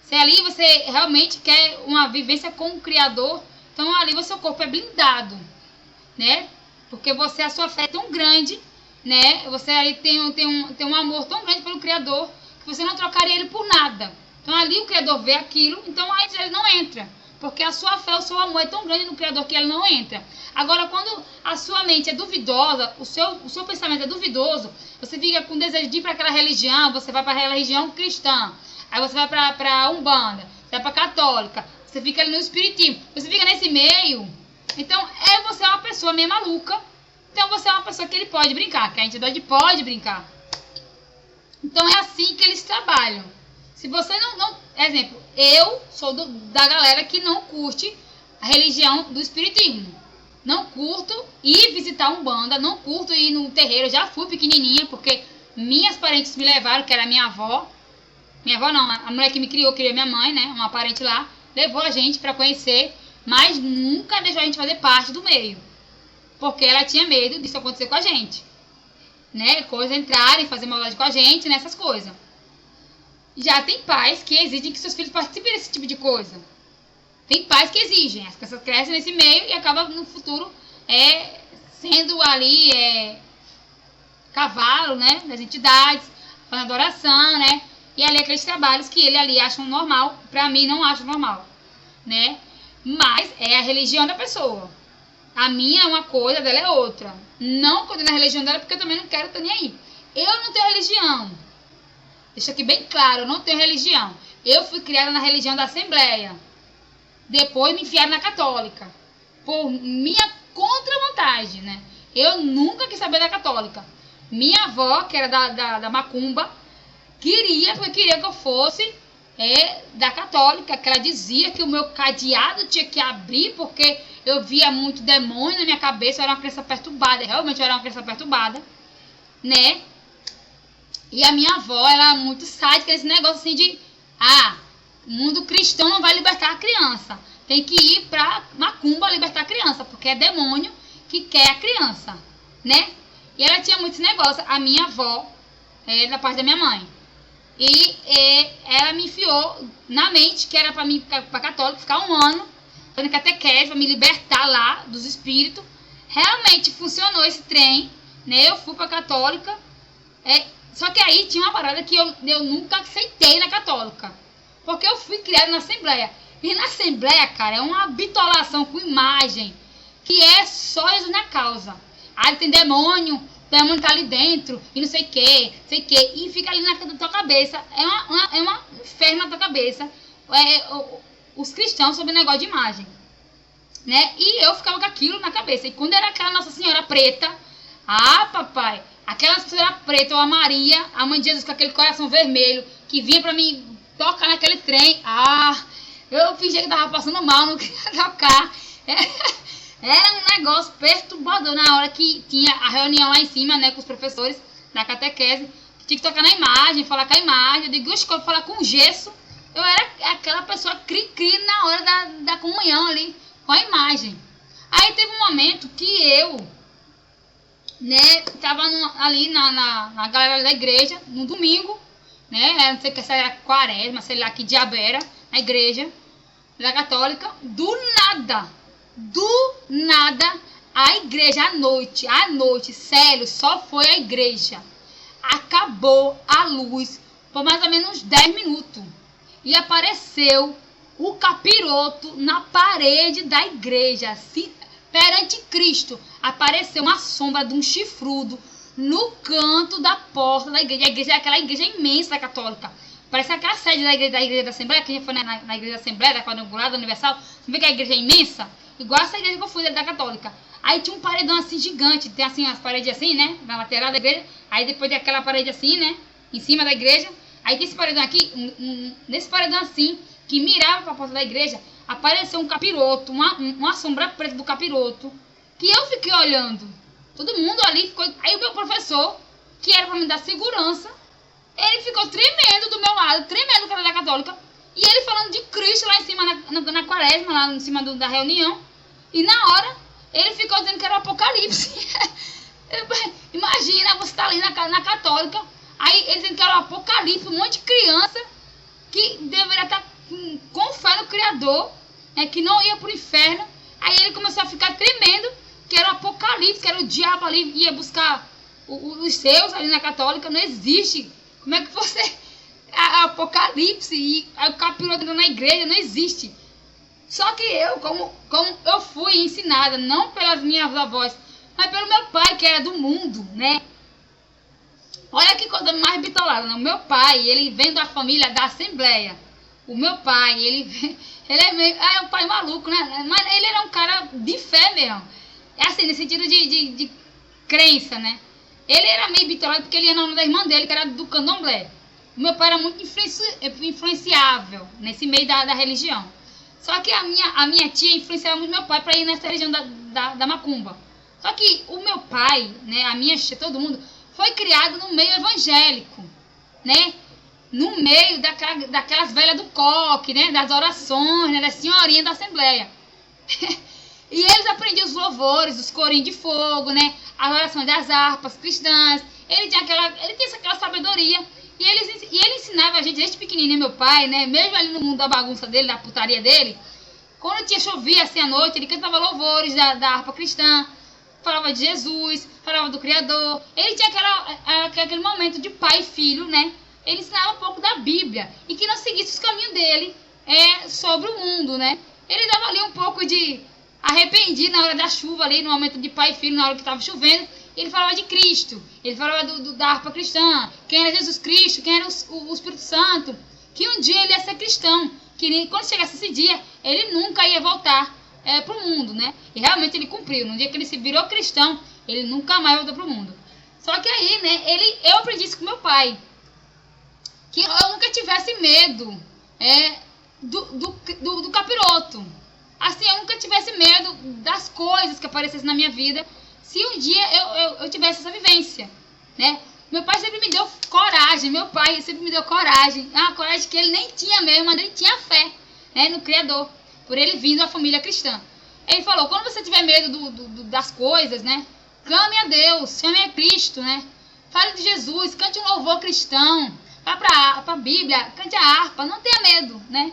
[SPEAKER 1] Se ali você realmente quer uma vivência com o Criador, então ali o seu corpo é blindado, né? Porque a sua fé é tão grande, né? Você aí tem um amor tão grande pelo Criador que você não trocaria ele por nada. Então ali o Criador vê aquilo, então aí ele não entra. Porque a sua fé, o seu amor é tão grande no Criador que ele não entra. Agora, quando a sua mente é duvidosa, o seu pensamento é duvidoso, você fica com desejo de ir para aquela religião, você vai para a religião cristã, aí você vai para a Umbanda, você vai para a católica, você fica ali no espiritismo, você fica nesse meio. Então, você é uma pessoa meio maluca. Então, você é uma pessoa que ele pode brincar, que a entidade pode brincar. Então, é assim que eles trabalham. Se você não exemplo, eu sou da galera que não curte a religião do espiritismo. Não curto ir visitar Umbanda, não curto ir no terreiro. Eu já fui pequenininha, porque minhas parentes me levaram, que era minha avó. Minha avó não, a mulher que me criou, minha mãe, né? Uma parente lá, levou a gente para conhecer, mas nunca deixou a gente fazer parte do meio. Porque ela tinha medo disso acontecer com a gente. Né? Coisas entrarem, fazer maldade com a gente, nessas coisas. Já tem pais que exigem que seus filhos participem desse tipo de coisa. Tem pais que exigem. As pessoas crescem nesse meio e acabam no futuro sendo ali cavalo, né, das entidades, fazendo adoração, né? E ali aqueles trabalhos que ele ali acham normal, pra mim não acho normal, né? Mas é a religião da pessoa. A minha é uma coisa, a dela é outra. Não condeno a religião dela porque eu também não quero estar nem aí. Eu não tenho religião. Deixa aqui bem claro, eu não tenho religião. Eu fui criada na religião da Assembleia. Depois me enfiaram na católica. Por minha contra-vontade, né? Eu nunca quis saber da católica. Minha avó, que era da Macumba, porque queria que eu fosse da católica, que ela dizia que o meu cadeado tinha que abrir, porque eu via muito demônio na minha cabeça, eu era uma criança perturbada, realmente eu era uma criança perturbada, né? E a minha avó, ela era muito sádica, esse negócio assim de, o mundo cristão não vai libertar a criança, tem que ir pra Macumba libertar a criança, porque é demônio que quer a criança, né? E ela tinha muitos negócios, a minha avó, da parte da minha mãe. E ela me enfiou na mente que era para mim ficar para católica, ficar um ano fazendo catequese, para me libertar lá dos espíritos. Realmente funcionou esse trem, né? Eu fui para católica, só que aí tinha uma parada que eu nunca aceitei na católica, porque eu fui criada na Assembleia. E na Assembleia, cara, é uma bitolação com imagem, que é só Jesus na causa. Aí tem demônio tá ali dentro, e não sei o que, e fica ali na tua cabeça, é um inferno na tua cabeça, os cristãos sobre negócio de imagem, né? E eu ficava com aquilo na cabeça, e quando era aquela Nossa Senhora preta, papai, aquela Nossa Senhora preta, ou a Maria, a mãe de Jesus com aquele coração vermelho, que vinha pra mim tocar naquele trem, eu fingia que tava passando mal, não queria tocar, Era um negócio perturbador na hora que tinha a reunião lá em cima, né, com os professores da catequese. Tinha que tocar na imagem, falar com a imagem. Eu digo, eu vou falar com gesso. Eu era aquela pessoa cri-cri na hora da comunhão ali, com a imagem. Aí teve um momento que eu, né, tava ali na galera da igreja, no domingo, né, não sei se era quaresma, sei lá que diabo era, na igreja da católica, do nada, a igreja à noite, sério, só foi a igreja. Acabou a luz por mais ou menos uns 10 minutos. E apareceu o capiroto na parede da igreja. Assim, perante Cristo, apareceu uma sombra de um chifrudo no canto da porta da igreja. A igreja é aquela igreja imensa católica. Parece aquela sede da igreja da Assembleia, que a gente foi na igreja da Assembleia, da quadrangular, da Universal. Você vê que a igreja é imensa? Igual essa igreja que eu fui, da católica. Aí tinha um paredão assim gigante. Tem assim as paredes assim, né? Na lateral da igreja. Aí depois tem aquela parede assim, né? Em cima da igreja. Aí tem esse paredão aqui, nesse paredão assim, que mirava para a porta da igreja, apareceu um capiroto, uma sombra preta do capiroto, que eu fiquei olhando. Todo mundo ali ficou... Aí o meu professor, que era para me dar segurança, ele ficou tremendo do meu lado, tremendo com a da católica, e ele falando de Cristo lá em cima, na quaresma, lá em cima da reunião, e na hora, ele ficou dizendo que era o Apocalipse. Imagina, você tá ali na católica, aí ele dizendo que era o Apocalipse, um monte de criança que deveria estar com fé no Criador, que não ia pro inferno. Aí ele começou a ficar tremendo, que era o Apocalipse, que era o diabo ali, ia buscar os seus ali na católica. Não existe. Como é que você... Apocalipse e o capiroto na igreja, não existe. Só que eu, como eu fui ensinada, não pelas minhas avós, mas pelo meu pai, que era do mundo, né? Olha que coisa mais bitolada, né? O meu pai, ele vem da família da Assembleia. O meu pai, ele é meio... é um pai maluco, né? Mas ele era um cara de fé mesmo. É assim, no sentido de crença, né? Ele era meio bitolado porque ele ia na onda da irmã dele, que era do candomblé. O meu pai era muito influenciável nesse meio da religião. Só que a minha tia influenciava muito meu pai para ir nessa religião da macumba. Só que o meu pai, né, a minha tia, todo mundo, foi criado no meio evangélico, né? No meio daquelas velhas do coque, né? Das orações, né? Das senhorinhas da Assembleia. E eles aprendiam os louvores, os corinhos de fogo, né? As orações das harpas cristãs. Ele tinha aquela sabedoria. E ele ensinava a gente desde pequenininho, meu pai, né? Mesmo ali no mundo da bagunça dele, da putaria dele. Quando chovia assim à noite, ele cantava louvores da harpa cristã. Falava de Jesus, falava do Criador. Ele tinha aquele momento de pai e filho, né? Ele ensinava um pouco da Bíblia. E que não seguisse os caminhos dele sobre o mundo, né? Ele dava ali um pouco de arrependido na hora da chuva ali, no momento de pai e filho, na hora que estava chovendo. Ele falava de Cristo. Ele falava da harpa cristã. Quem era Jesus Cristo, quem era o Espírito Santo. Que um dia ele ia ser cristão. Que quando chegasse esse dia, ele nunca ia voltar para o mundo, né? E realmente ele cumpriu. No dia que ele se virou cristão, ele nunca mais voltou para o mundo. Só que aí, né, eu aprendi isso com meu pai. Que eu nunca tivesse medo do capiroto. Assim, eu nunca tivesse medo das coisas que aparecessem na minha vida, se um dia eu tivesse essa vivência, né? Meu pai sempre me deu coragem, uma coragem que ele nem tinha mesmo, mas ele tinha fé, né, no Criador, por ele vindo da família cristã. Ele falou, quando você tiver medo das coisas, né, clame a Deus, chame a Cristo, né, fale de Jesus, cante um louvor cristão, vá pra Bíblia, cante a harpa, não tenha medo, né?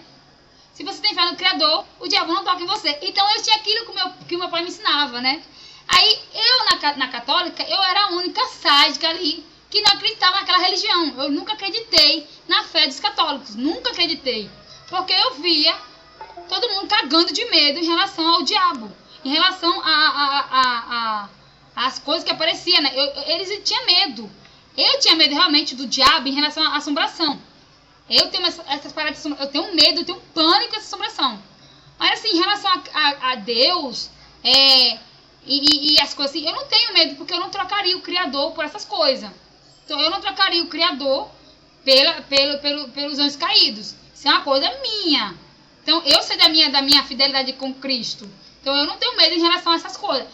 [SPEAKER 1] Se você tem fé no Criador, o diabo não toca em você. Então eu tinha aquilo que o meu pai me ensinava, né? Aí eu na católica, eu era a única sádica ali que não acreditava naquela religião. Eu nunca acreditei na fé dos católicos, nunca acreditei. Porque eu via todo mundo cagando de medo em relação ao diabo, em relação às coisas que apareciam, né? Eles tinham medo. Eu tinha medo realmente do diabo em relação à assombração. Eu tenho essas paradas, eu tenho medo, eu tenho pânico dessa assombração. Mas assim, em relação a Deus, e as coisas assim, eu não tenho medo, porque eu não trocaria o Criador por essas coisas. Então eu não trocaria o Criador pelos anjos caídos. Isso é uma coisa minha. Então eu sei da minha fidelidade com Cristo. Então eu não tenho medo em relação a essas coisas.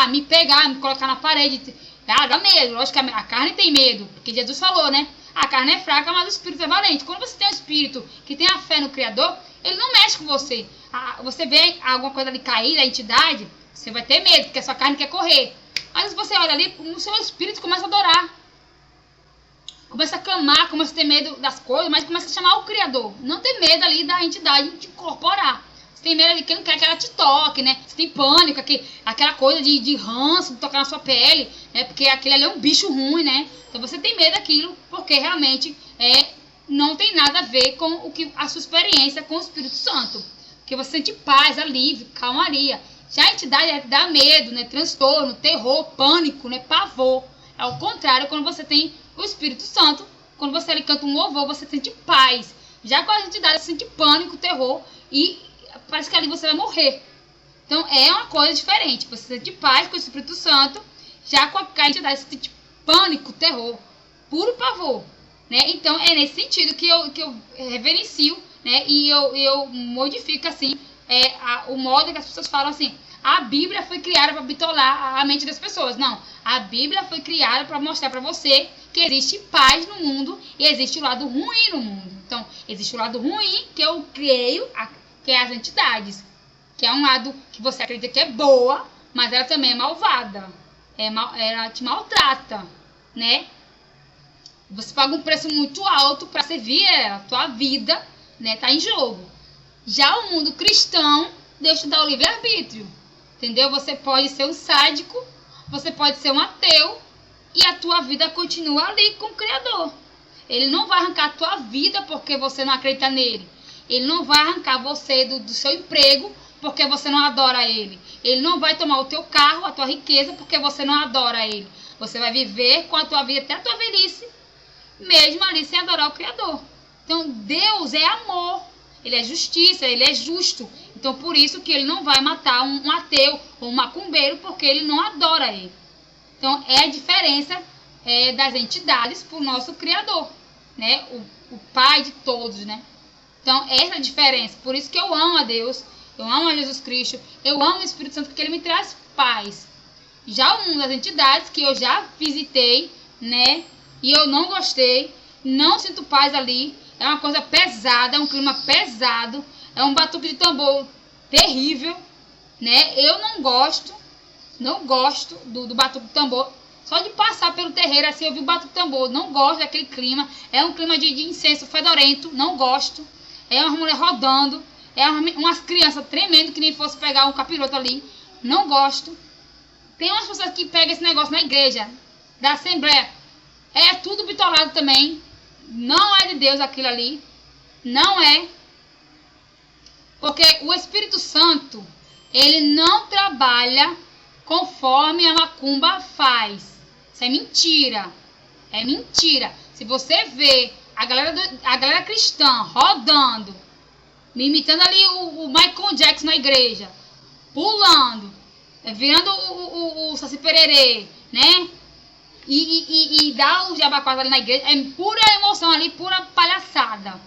[SPEAKER 1] Me pegar, me colocar na parede. Dá medo. Lógico que a carne tem medo. Porque Jesus falou, né? A carne é fraca, mas o espírito é valente. Quando você tem um espírito que tem a fé no Criador, ele não mexe com você. Você vê alguma coisa ali cair da entidade, você vai ter medo, porque a sua carne quer correr. Mas se você olha ali, o seu espírito começa a adorar. Começa a clamar, começa a ter medo das coisas, mas começa a chamar o Criador. Não tem medo ali da entidade de incorporar. Você tem medo ali que ele não quer que ela te toque, né? Você tem pânico, aquela coisa de ranço, de tocar na sua pele, né? Porque aquele ali é um bicho ruim, né? Então você tem medo daquilo, porque realmente não tem nada a ver com a sua experiência com o Espírito Santo. Porque você sente paz, alívio, calmaria. Já a entidade dá medo, né? Transtorno, terror, pânico, né? Pavor. É o contrário quando você tem o Espírito Santo. Quando você ali canta um louvor, você sente paz. Já com a entidade, você sente pânico, terror e parece que ali você vai morrer. Então é uma coisa diferente. Você sente paz com o Espírito Santo. Já com a entidade, você sente pânico, terror, puro pavor. né? Então é nesse sentido que eu reverencio, né? E eu modifico assim o modo que as pessoas falam assim: a Bíblia foi criada para bitolar a mente das pessoas. Não, a Bíblia foi criada para mostrar para você que existe paz no mundo e existe o lado ruim no mundo. Então, existe o lado ruim, que eu creio, que é as entidades, que é um lado que você acredita que é boa, mas ela também é malvada. Ela te maltrata, né? Você paga um preço muito alto para servir ela, a tua vida, né, tá em jogo. Já o mundo cristão, Deus te dá o livre-arbítrio, entendeu? Você pode ser um sádico, você pode ser um ateu, e a tua vida continua ali com o Criador. Ele não vai arrancar a tua vida porque você não acredita nele. Ele não vai arrancar você do seu emprego porque você não adora ele. Ele não vai tomar o teu carro, a tua riqueza, porque você não adora ele. Você vai viver com a tua vida até a tua velhice, mesmo ali sem adorar o Criador. Então Deus é amor, ele é justiça, ele é justo. Então por isso que ele não vai matar um ateu ou um macumbeiro, porque ele não adora ele. Então é a diferença das entidades para o nosso Criador, né? O Pai de todos, né? Então essa é a diferença. Por isso que eu amo a Deus, eu amo a Jesus Cristo, eu amo o Espírito Santo, porque ele me traz paz. Já o mundo das entidades, que eu já visitei, né? E eu não gostei, não sinto paz ali. É uma coisa pesada, é um clima pesado, é um batuque de tambor terrível, né? Eu não gosto do batuque de tambor. Só de passar pelo terreiro assim, eu vi o batuque de tambor, não gosto daquele clima. É um clima de incenso fedorento, não gosto. É uma mulher rodando, umas crianças tremendo que nem fosse pegar um capiroto ali, não gosto. Tem umas pessoas que pegam esse negócio na igreja, da Assembleia, é tudo bitolado também. Não é de Deus aquilo ali. Não é. Porque o Espírito Santo, ele não trabalha conforme a macumba faz. Isso é mentira. É mentira. Se você vê a galera cristã rodando, imitando ali o Michael Jackson na igreja, pulando, virando o Saci Pererê, né? E dá o jabaquara ali na igreja, é pura emoção ali, pura palhaçada.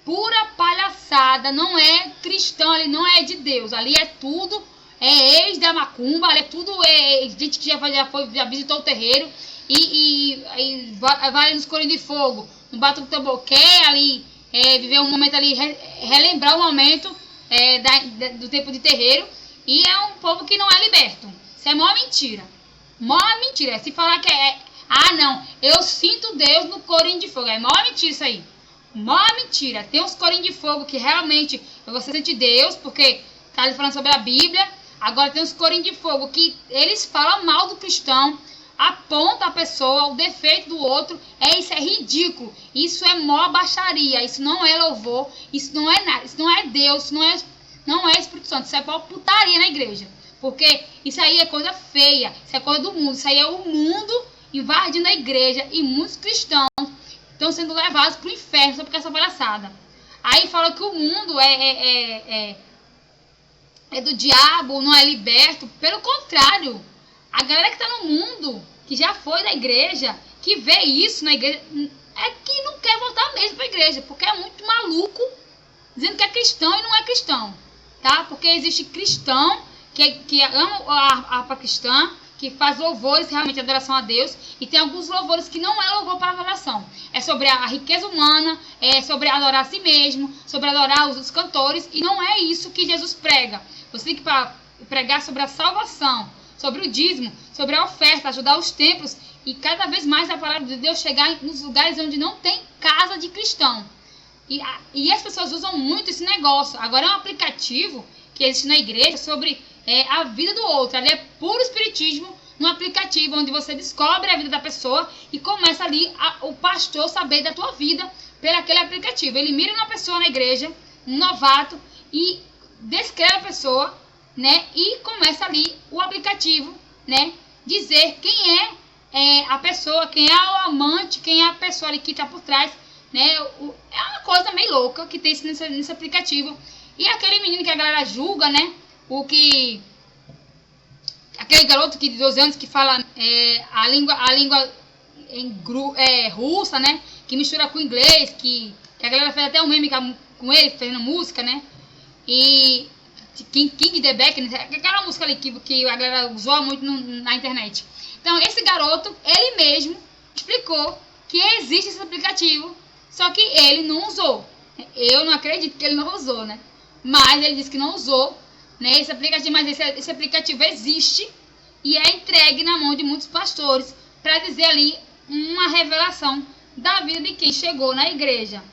[SPEAKER 1] Pura palhaçada, não é cristão ali, não é de Deus. Ali é tudo, ex da macumba, ali é tudo gente que já visitou o terreiro e vai nos corinhos de fogo, no batuque do tambor, quer ali viver um momento ali, relembrar o momento do tempo de terreiro, e é um povo que não é liberto. Isso é maior mentira. Maior mentira. Se falar que não, eu sinto Deus no corinho de fogo, é maior mentira isso aí. Maior mentira. Tem uns corinhos de fogo que realmente você sente Deus, porque tá ali falando sobre a Bíblia. Agora tem uns corinhos de fogo que eles falam mal do cristão, aponta a pessoa, o defeito do outro. Isso é ridículo. Isso é mó baixaria. Isso não é louvor. Isso não é nada. Isso não é Deus. Isso não é Espírito Santo. Isso é putaria na igreja. Porque isso aí é coisa feia. Isso é coisa do mundo. Isso aí é o mundo invadindo a igreja. E muitos cristãos estão sendo levados para o inferno só porque essa palhaçada. Aí fala que o mundo é do diabo, não é liberto. Pelo contrário, a galera que está no mundo, que já foi da igreja, que vê isso na igreja, é que não quer voltar mesmo para a igreja, porque é muito maluco, dizendo que é cristão e não é cristão, tá? Porque existe cristão que ama a harpa cristã, que faz louvores, realmente adoração a Deus, e tem alguns louvores que não é louvor para adoração. É sobre a riqueza humana, é sobre adorar a si mesmo, sobre adorar os cantores, e não é isso que Jesus prega. Você tem que pregar sobre a salvação, sobre o dízimo, sobre a oferta, ajudar os templos, e cada vez mais a palavra de Deus chegar nos lugares onde não tem casa de cristão. E as pessoas usam muito esse negócio. Agora é um aplicativo que existe na igreja sobre a vida do outro. Ali é puro espiritismo, no aplicativo onde você descobre a vida da pessoa e começa ali o pastor saber da tua vida pelo aquele aplicativo. Ele mira uma pessoa na igreja, um novato, e descreve a pessoa, né? E começa ali o aplicativo, né? Dizer quem é a pessoa, quem é o amante, quem é a pessoa ali que está por trás, né? É uma coisa meio louca que tem nesse aplicativo. E aquele menino que a galera julga, né? Aquele garoto de 12 anos que fala a língua russa, né? que mistura com inglês, que a galera fez até um meme com ele, fazendo música, né? E King the Back, né? Aquela música ali que a galera usou muito na internet. Então, esse garoto, ele mesmo explicou que existe esse aplicativo, só que ele não usou. Eu não acredito que ele não usou, né? Mas ele disse que não usou, né, esse aplicativo, mas esse aplicativo existe e é entregue na mão de muitos pastores para dizer ali uma revelação da vida de quem chegou na igreja.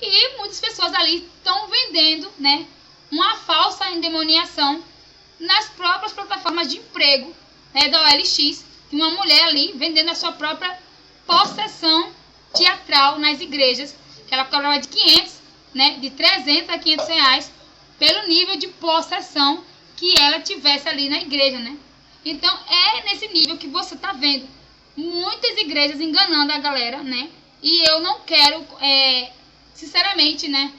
[SPEAKER 1] E muitas pessoas ali estão vendendo, né, uma falsa endemoniação nas próprias plataformas de emprego, né, da OLX, de uma mulher ali vendendo a sua própria possessão teatral nas igrejas, que ela cobrava de 500, né, de 300 a 500 reais, pelo nível de possessão que ela tivesse ali na igreja, né? Então, é nesse nível que você tá vendo muitas igrejas enganando a galera, né? E eu não quero, sinceramente, né,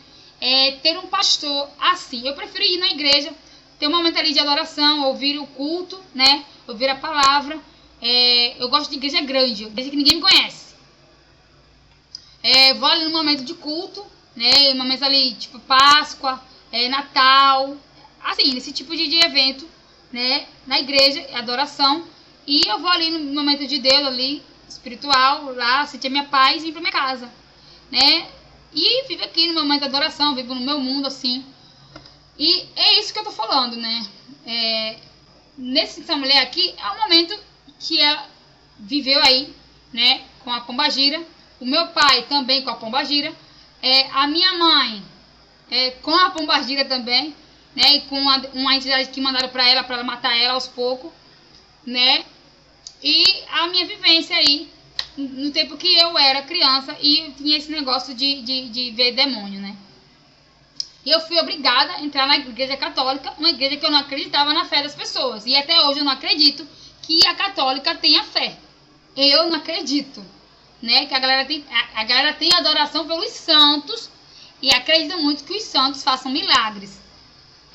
[SPEAKER 1] ter um pastor assim. Eu prefiro ir na igreja, ter um momento ali de adoração, ouvir o culto, né? Ouvir a palavra. Eu gosto de igreja grande, igreja que ninguém me conhece. Vou ali no momento de culto, né? Momentos ali, tipo Páscoa, Natal, assim, nesse tipo de evento, né? Na igreja, adoração. E eu vou ali no momento de Deus, ali, espiritual, lá, sentir a minha paz e ir pra minha casa, né? E vivo aqui no momento de adoração, vivo no meu mundo, assim. E é isso que eu tô falando, né? Essa mulher aqui é o momento que ela viveu aí, né? Com a pombagira. O meu pai também com a pombagira. A minha mãe com a pombagira também, né? E com uma entidade que mandaram para ela matar ela aos poucos, né? E a minha vivência aí, no tempo que eu era criança e tinha esse negócio de ver demônio, né? E eu fui obrigada a entrar na igreja católica, uma igreja que eu não acreditava na fé das pessoas. E até hoje eu não acredito que a católica tenha fé. Eu não acredito, né? Que a galera tem adoração pelos santos e acredita muito que os santos façam milagres.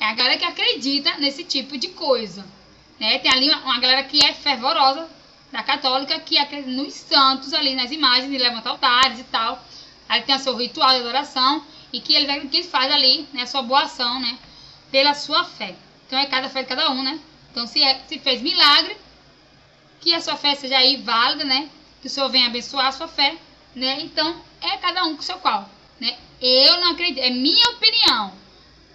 [SPEAKER 1] É a galera que acredita nesse tipo de coisa, né? Tem ali uma galera que é fervorosa da católica, que acredita nos santos ali, nas imagens, e levanta altares e tal. Aí tem o seu ritual de adoração e que ele faz ali, né, a sua boa ação, né, pela sua fé. Então é cada fé de cada um, né? Então se fez milagre, que a sua fé seja aí válida, né? Que o Senhor venha abençoar a sua fé, né? Então é cada um com o seu qual, né? Eu não acredito, é minha opinião.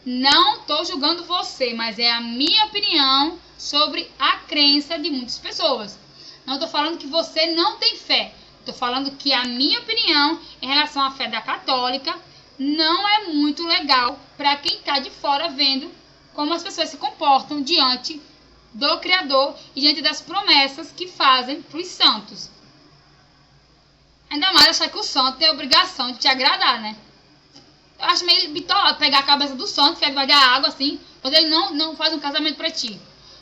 [SPEAKER 1] Não estou julgando você, mas é a minha opinião sobre a crença de muitas pessoas. Não estou falando que você não tem fé. Estou falando que a minha opinião em relação à fé da católica não é muito legal para quem está de fora vendo como as pessoas se comportam diante do Criador e diante das promessas que fazem para os santos. Ainda mais achar que o santo tem a obrigação de te agradar, né? Eu acho meio bitolado pegar a cabeça do santo, ficar debaixo da água assim, quando ele não faz um casamento para ti,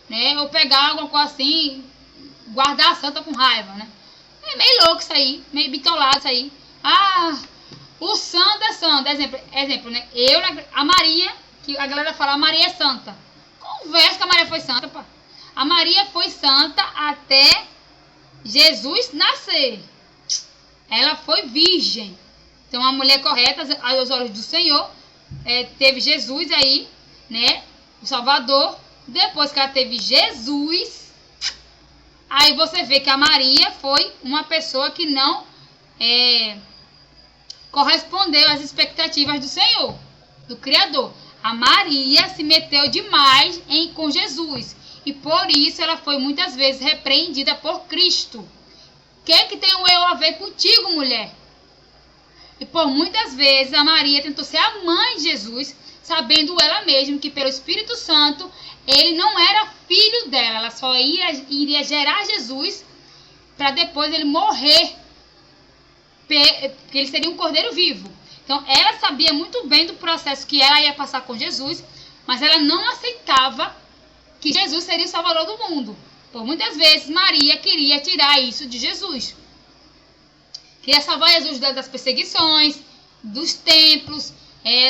[SPEAKER 1] né? Ou pegar alguma coisa assim, guardar a santa com raiva, né? É meio louco isso aí, meio bitolado isso aí. O santo é santo. Exemplo, né? A Maria, que a galera fala, a Maria é santa. Conversa que a Maria foi santa, pá. A Maria foi santa até Jesus nascer. Ela foi virgem. Então, uma mulher correta aos olhos do Senhor. Teve Jesus aí, né? O Salvador. Depois que ela teve Jesus, aí você vê que a Maria foi uma pessoa que não correspondeu às expectativas do Senhor, do Criador. A Maria se meteu demais com Jesus. E por isso ela foi muitas vezes repreendida por Cristo. O que tem o eu a ver contigo, mulher? E por muitas vezes a Maria tentou ser a mãe de Jesus, sabendo ela mesma que pelo Espírito Santo ele não era filho dela. Ela só iria gerar Jesus para depois ele morrer, porque ele seria um cordeiro vivo. Então ela sabia muito bem do processo que ela ia passar com Jesus, mas ela não aceitava que Jesus seria o Salvador do mundo. Por muitas vezes Maria queria tirar isso de Jesus. Queria salvar Jesus das perseguições, dos templos,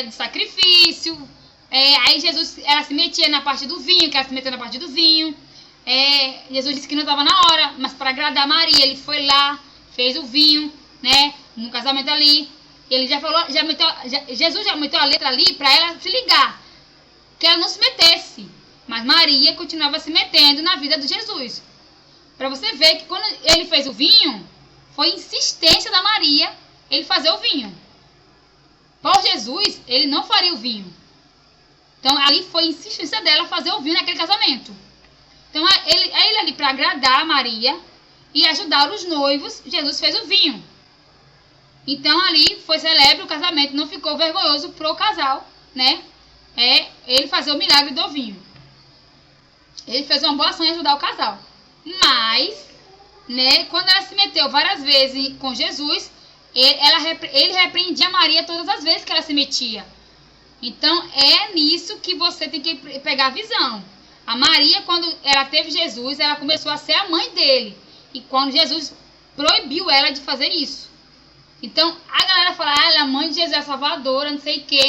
[SPEAKER 1] do sacrifício. Aí Jesus, ela se metia na parte do vinho, que ela se meteu na parte do vinho. Jesus disse que não estava na hora, mas para agradar Maria, ele foi lá, fez o vinho, né? no casamento ali. Ele já falou, Jesus já meteu a letra ali para ela se ligar, que ela não se metesse. Mas Maria continuava se metendo na vida de Jesus. Para você ver que quando ele fez o vinho, foi insistência da Maria ele fazer o vinho. Por Jesus, ele não faria o vinho. Então ali foi insistência dela fazer o vinho naquele casamento. Então ele ali para agradar a Maria e ajudar os noivos, Jesus fez o vinho. Então ali foi celebre o casamento, não ficou vergonhoso pro casal, né? Ele fazer o milagre do vinho. Ele fez uma boa ação em ajudar o casal. Mas, né, quando ela se meteu várias vezes com Jesus, ele repreendia Maria todas as vezes que ela se metia. Então é nisso que você tem que pegar a visão. A Maria, quando ela teve Jesus, ela começou a ser a mãe dele. E quando Jesus proibiu ela de fazer isso. Então, a galera fala, ela é a mãe de Jesus, é salvadora, não sei o que.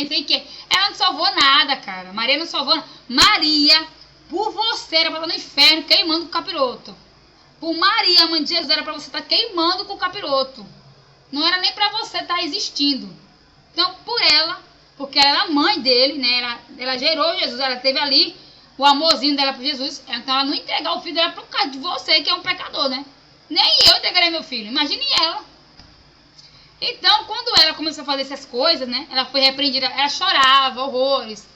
[SPEAKER 1] Ela não salvou nada, cara. Maria não salvou nada. Maria, por você, era pra estar no inferno queimando com o capiroto. Por Maria, a mãe de Jesus, era pra você estar queimando com o capiroto. Não era nem pra você estar existindo. Então, por ela, porque ela era a mãe dele, né? Ela gerou Jesus, ela teve ali o amorzinho dela por Jesus. Então, ela não entregar o filho dela por causa de você, que é um pecador, né? Nem eu entregarei meu filho, imagine ela. Então, quando ela começou a fazer essas coisas, né? Ela foi repreendida, ela chorava, horrores,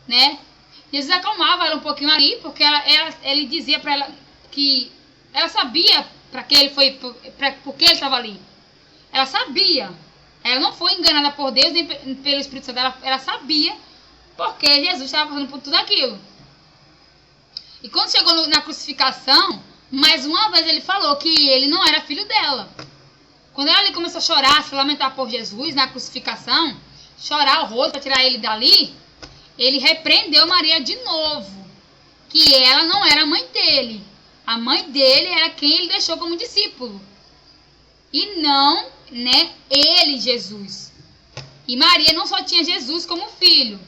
[SPEAKER 1] né? Jesus acalmava ela um pouquinho ali, porque ele dizia para ela que ela sabia para que ele foi, por que ele estava ali. Ela sabia. Ela não foi enganada por Deus nem pelo Espírito Santo dela. Ela sabia porque Jesus estava passando por tudo aquilo. E quando chegou na crucificação, mais uma vez ele falou que ele não era filho dela. Quando ela ali começou a chorar, se lamentar por Jesus na crucificação, chorar o rosto para tirar ele dali, ele repreendeu Maria de novo, que ela não era a mãe dele. A mãe dele era quem ele deixou como discípulo. E não, né, ele, Jesus. E Maria não só tinha Jesus como filho.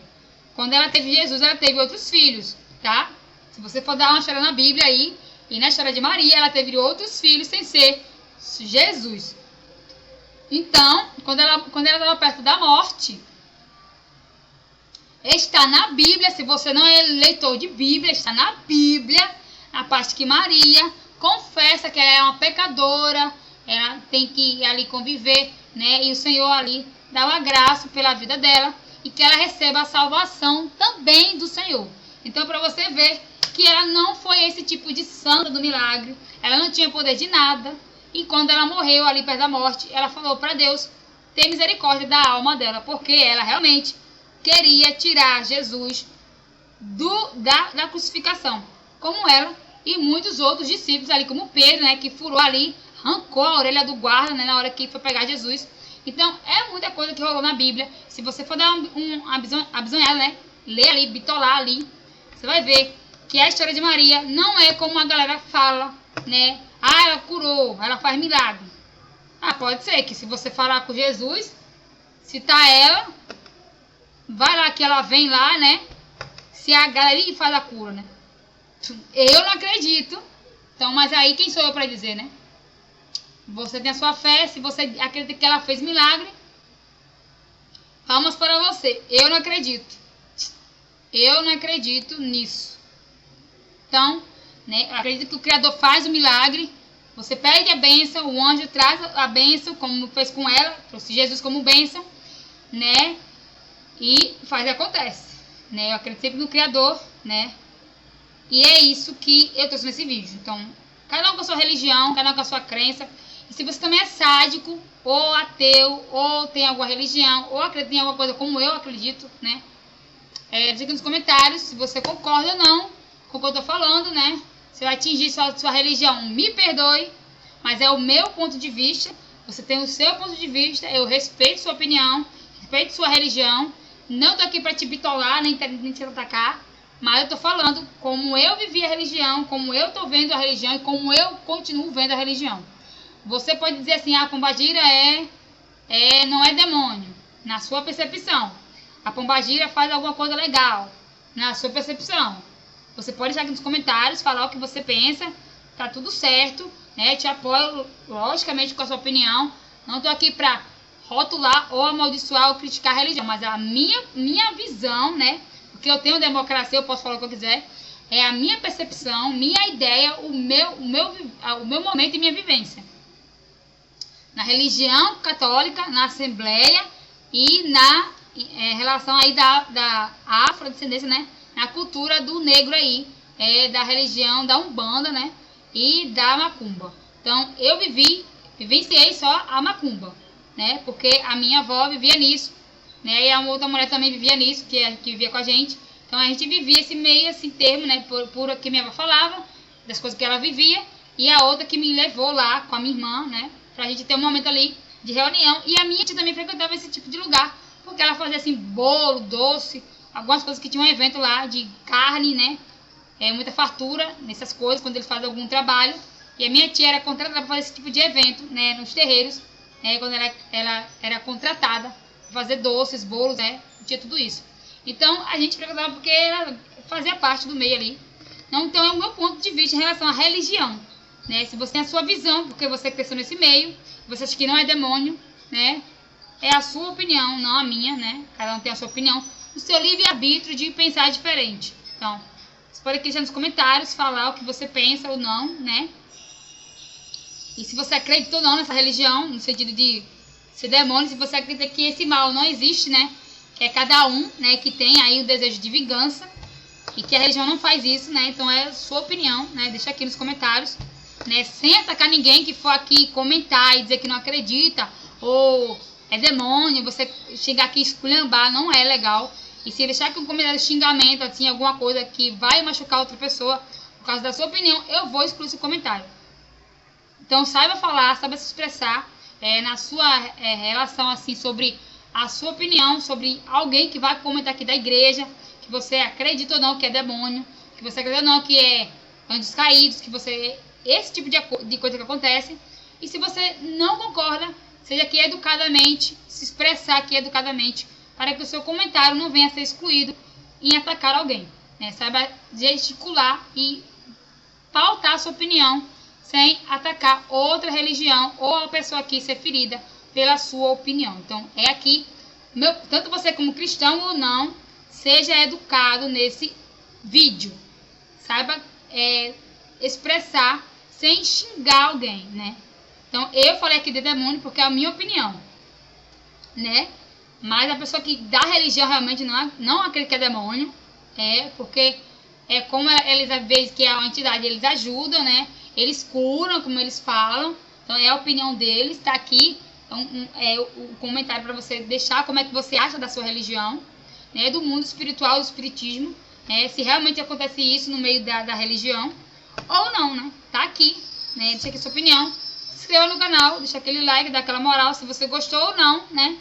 [SPEAKER 1] Quando ela teve Jesus, ela teve outros filhos, tá? Se você for dar uma história na Bíblia aí, e na história de Maria, ela teve outros filhos sem ser Jesus. Então, quando ela estava perto da morte, está na Bíblia, se você não é leitor de Bíblia, está na Bíblia, a parte que Maria confessa que ela é uma pecadora, ela tem que ali conviver, né? E o Senhor ali dá uma graça pela vida dela e que ela receba a salvação também do Senhor. Então, para você ver que ela não foi esse tipo de santa do milagre, ela não tinha poder de nada. E quando ela morreu ali perto da morte, ela falou para Deus ter misericórdia da alma dela, porque ela realmente queria tirar Jesus da crucificação, como ela e muitos outros discípulos ali, como Pedro, né, que furou ali, arrancou a orelha do guarda, né, na hora que foi pegar Jesus. Então, é muita coisa que rolou na Bíblia. Se você for dar uma bisonhada, né, ler ali, bitolar ali, você vai ver que a história de Maria não é como a galera fala, né? Ah, ela curou, ela faz milagre. Ah, pode ser que se você falar com Jesus, citar ela, vai lá que ela vem lá, né? Se agarra ali e faz a cura, né? Eu não acredito. Então, mas aí quem sou eu para dizer, né? Você tem a sua fé, se você acredita que ela fez milagre, palmas para você. Eu não acredito. Eu não acredito nisso. Então, né, eu acredito que o Criador faz o milagre. Você pede a bênção, o anjo traz a bênção, como fez com ela, trouxe Jesus como bênção, né? E faz e acontece, né? Eu acredito sempre no Criador, né? E é isso que eu trouxe nesse vídeo. Então, cada um com a sua religião, cada um com a sua crença. E se você também é sádico, ou ateu, ou tem alguma religião, ou acredita em alguma coisa como eu acredito, né? Diga aqui nos comentários se você concorda ou não com o que eu tô falando, né? Se vai atingir sua religião, me perdoe, mas é o meu ponto de vista. Você tem o seu ponto de vista, eu respeito sua opinião, respeito sua religião. Não tô aqui para te bitolar, nem te atacar, mas eu tô falando como eu vivi a religião, como eu tô vendo a religião e como eu continuo vendo a religião. Você pode dizer assim, a pombagira não é demônio, na sua percepção. A pombagira faz alguma coisa legal, na sua percepção. Você pode deixar aqui nos comentários, falar o que você pensa, tá tudo certo, né? Te apoio, logicamente, com a sua opinião. Não tô aqui pra rotular ou amaldiçoar ou criticar a religião, mas a minha visão, né? Porque eu tenho democracia, eu posso falar o que eu quiser. É a minha percepção, minha ideia, o meu momento e minha vivência. Na religião católica, na Assembleia e na relação aí da afrodescendência, né? Na cultura do negro aí, da religião da Umbanda, né? E da Macumba. Então, eu vivenciei só a Macumba, né? Porque a minha avó vivia nisso, né? E a outra mulher também vivia nisso, que vivia com a gente. Então, a gente vivia esse meio, esse termo, né? Por que minha avó falava, das coisas que ela vivia. E a outra que me levou lá com a minha irmã, né? Pra gente ter um momento ali de reunião. E a minha tia também frequentava esse tipo de lugar, porque ela fazia assim, bolo, doce, algumas coisas que tinha um evento lá de carne, né? Muita fartura nessas coisas, quando eles fazem algum trabalho. E a minha tia era contratada para fazer esse tipo de evento, né? Nos terreiros, quando ela era contratada para fazer doces, bolos, né? Tinha tudo isso. Então, a gente frequentava porque ela fazia parte do meio ali. Então, é o meu ponto de vista em relação à religião, né? Se você tem a sua visão, porque você cresceu nesse meio, você acha que não é demônio, né? É a sua opinião, não a minha, né? Cada um tem a sua opinião. O seu livre-arbítrio de pensar diferente. Então, você pode deixar nos comentários, falar o que você pensa ou não, né? E se você acredita ou não nessa religião, no sentido de ser demônio, se você acredita que esse mal não existe, né? Que é cada um, né? Que tem aí o desejo de vingança. E que a religião não faz isso, né? Então é a sua opinião, né? Deixa aqui nos comentários, né? Sem atacar ninguém que for aqui comentar e dizer que não acredita, ou é demônio, você chegar aqui e esculhambar, não é legal. E se deixar aqui um comentário de xingamento, assim, alguma coisa que vai machucar outra pessoa, por causa da sua opinião, eu vou excluir esse comentário. Então saiba falar, saiba se expressar na sua relação, assim, sobre a sua opinião, sobre alguém que vai comentar aqui da igreja, que você acredita ou não que é demônio, que você acredita ou não que é anjos caídos, que você... Esse tipo de coisa que acontece. E se você não concorda, seja aqui educadamente, se expressar aqui educadamente, para que o seu comentário não venha a ser excluído em atacar alguém, né? Saiba gesticular e pautar a sua opinião sem atacar outra religião ou a pessoa aqui ser ferida pela sua opinião. Então, é aqui, tanto você como cristão ou não, seja educado nesse vídeo. Saiba expressar sem xingar alguém, né? Então, eu falei aqui de demônio porque é a minha opinião, né? Mas a pessoa que da religião realmente não acredita que é demônio, porque como eles, às vezes, que é uma entidade, eles ajudam, né? Eles curam, como eles falam. Então, é a opinião deles, tá aqui. Então, o comentário para você deixar como é que você acha da sua religião, né? Do mundo espiritual, do espiritismo, se realmente acontece isso no meio da religião, ou não, né? Tá aqui, né? Deixa aqui sua opinião. Se inscreva no canal, deixa aquele like, dá aquela moral se você gostou ou não, né?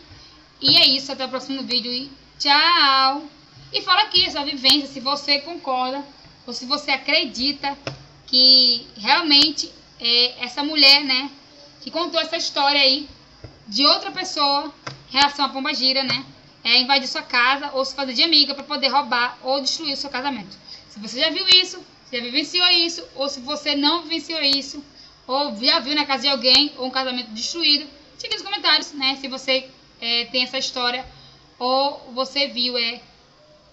[SPEAKER 1] E é isso, até o próximo vídeo e tchau! E fala aqui a sua vivência, se você concorda ou se você acredita que realmente essa mulher, né, que contou essa história aí de outra pessoa em relação à pombagira, né, invadir sua casa ou se fazer de amiga para poder roubar ou destruir o seu casamento. Se você já viu isso, se já vivenciou isso, ou se você não vivenciou isso, ou já viu na casa de alguém ou um casamento destruído, deixa aqui nos comentários, né, se você tem essa história, ou você viu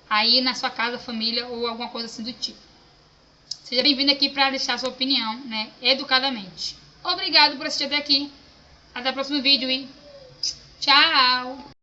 [SPEAKER 1] aí na sua casa, família, ou alguma coisa assim do tipo. Seja bem-vindo aqui para deixar sua opinião, né, educadamente. Obrigado por assistir até aqui. Até o próximo vídeo e tchau!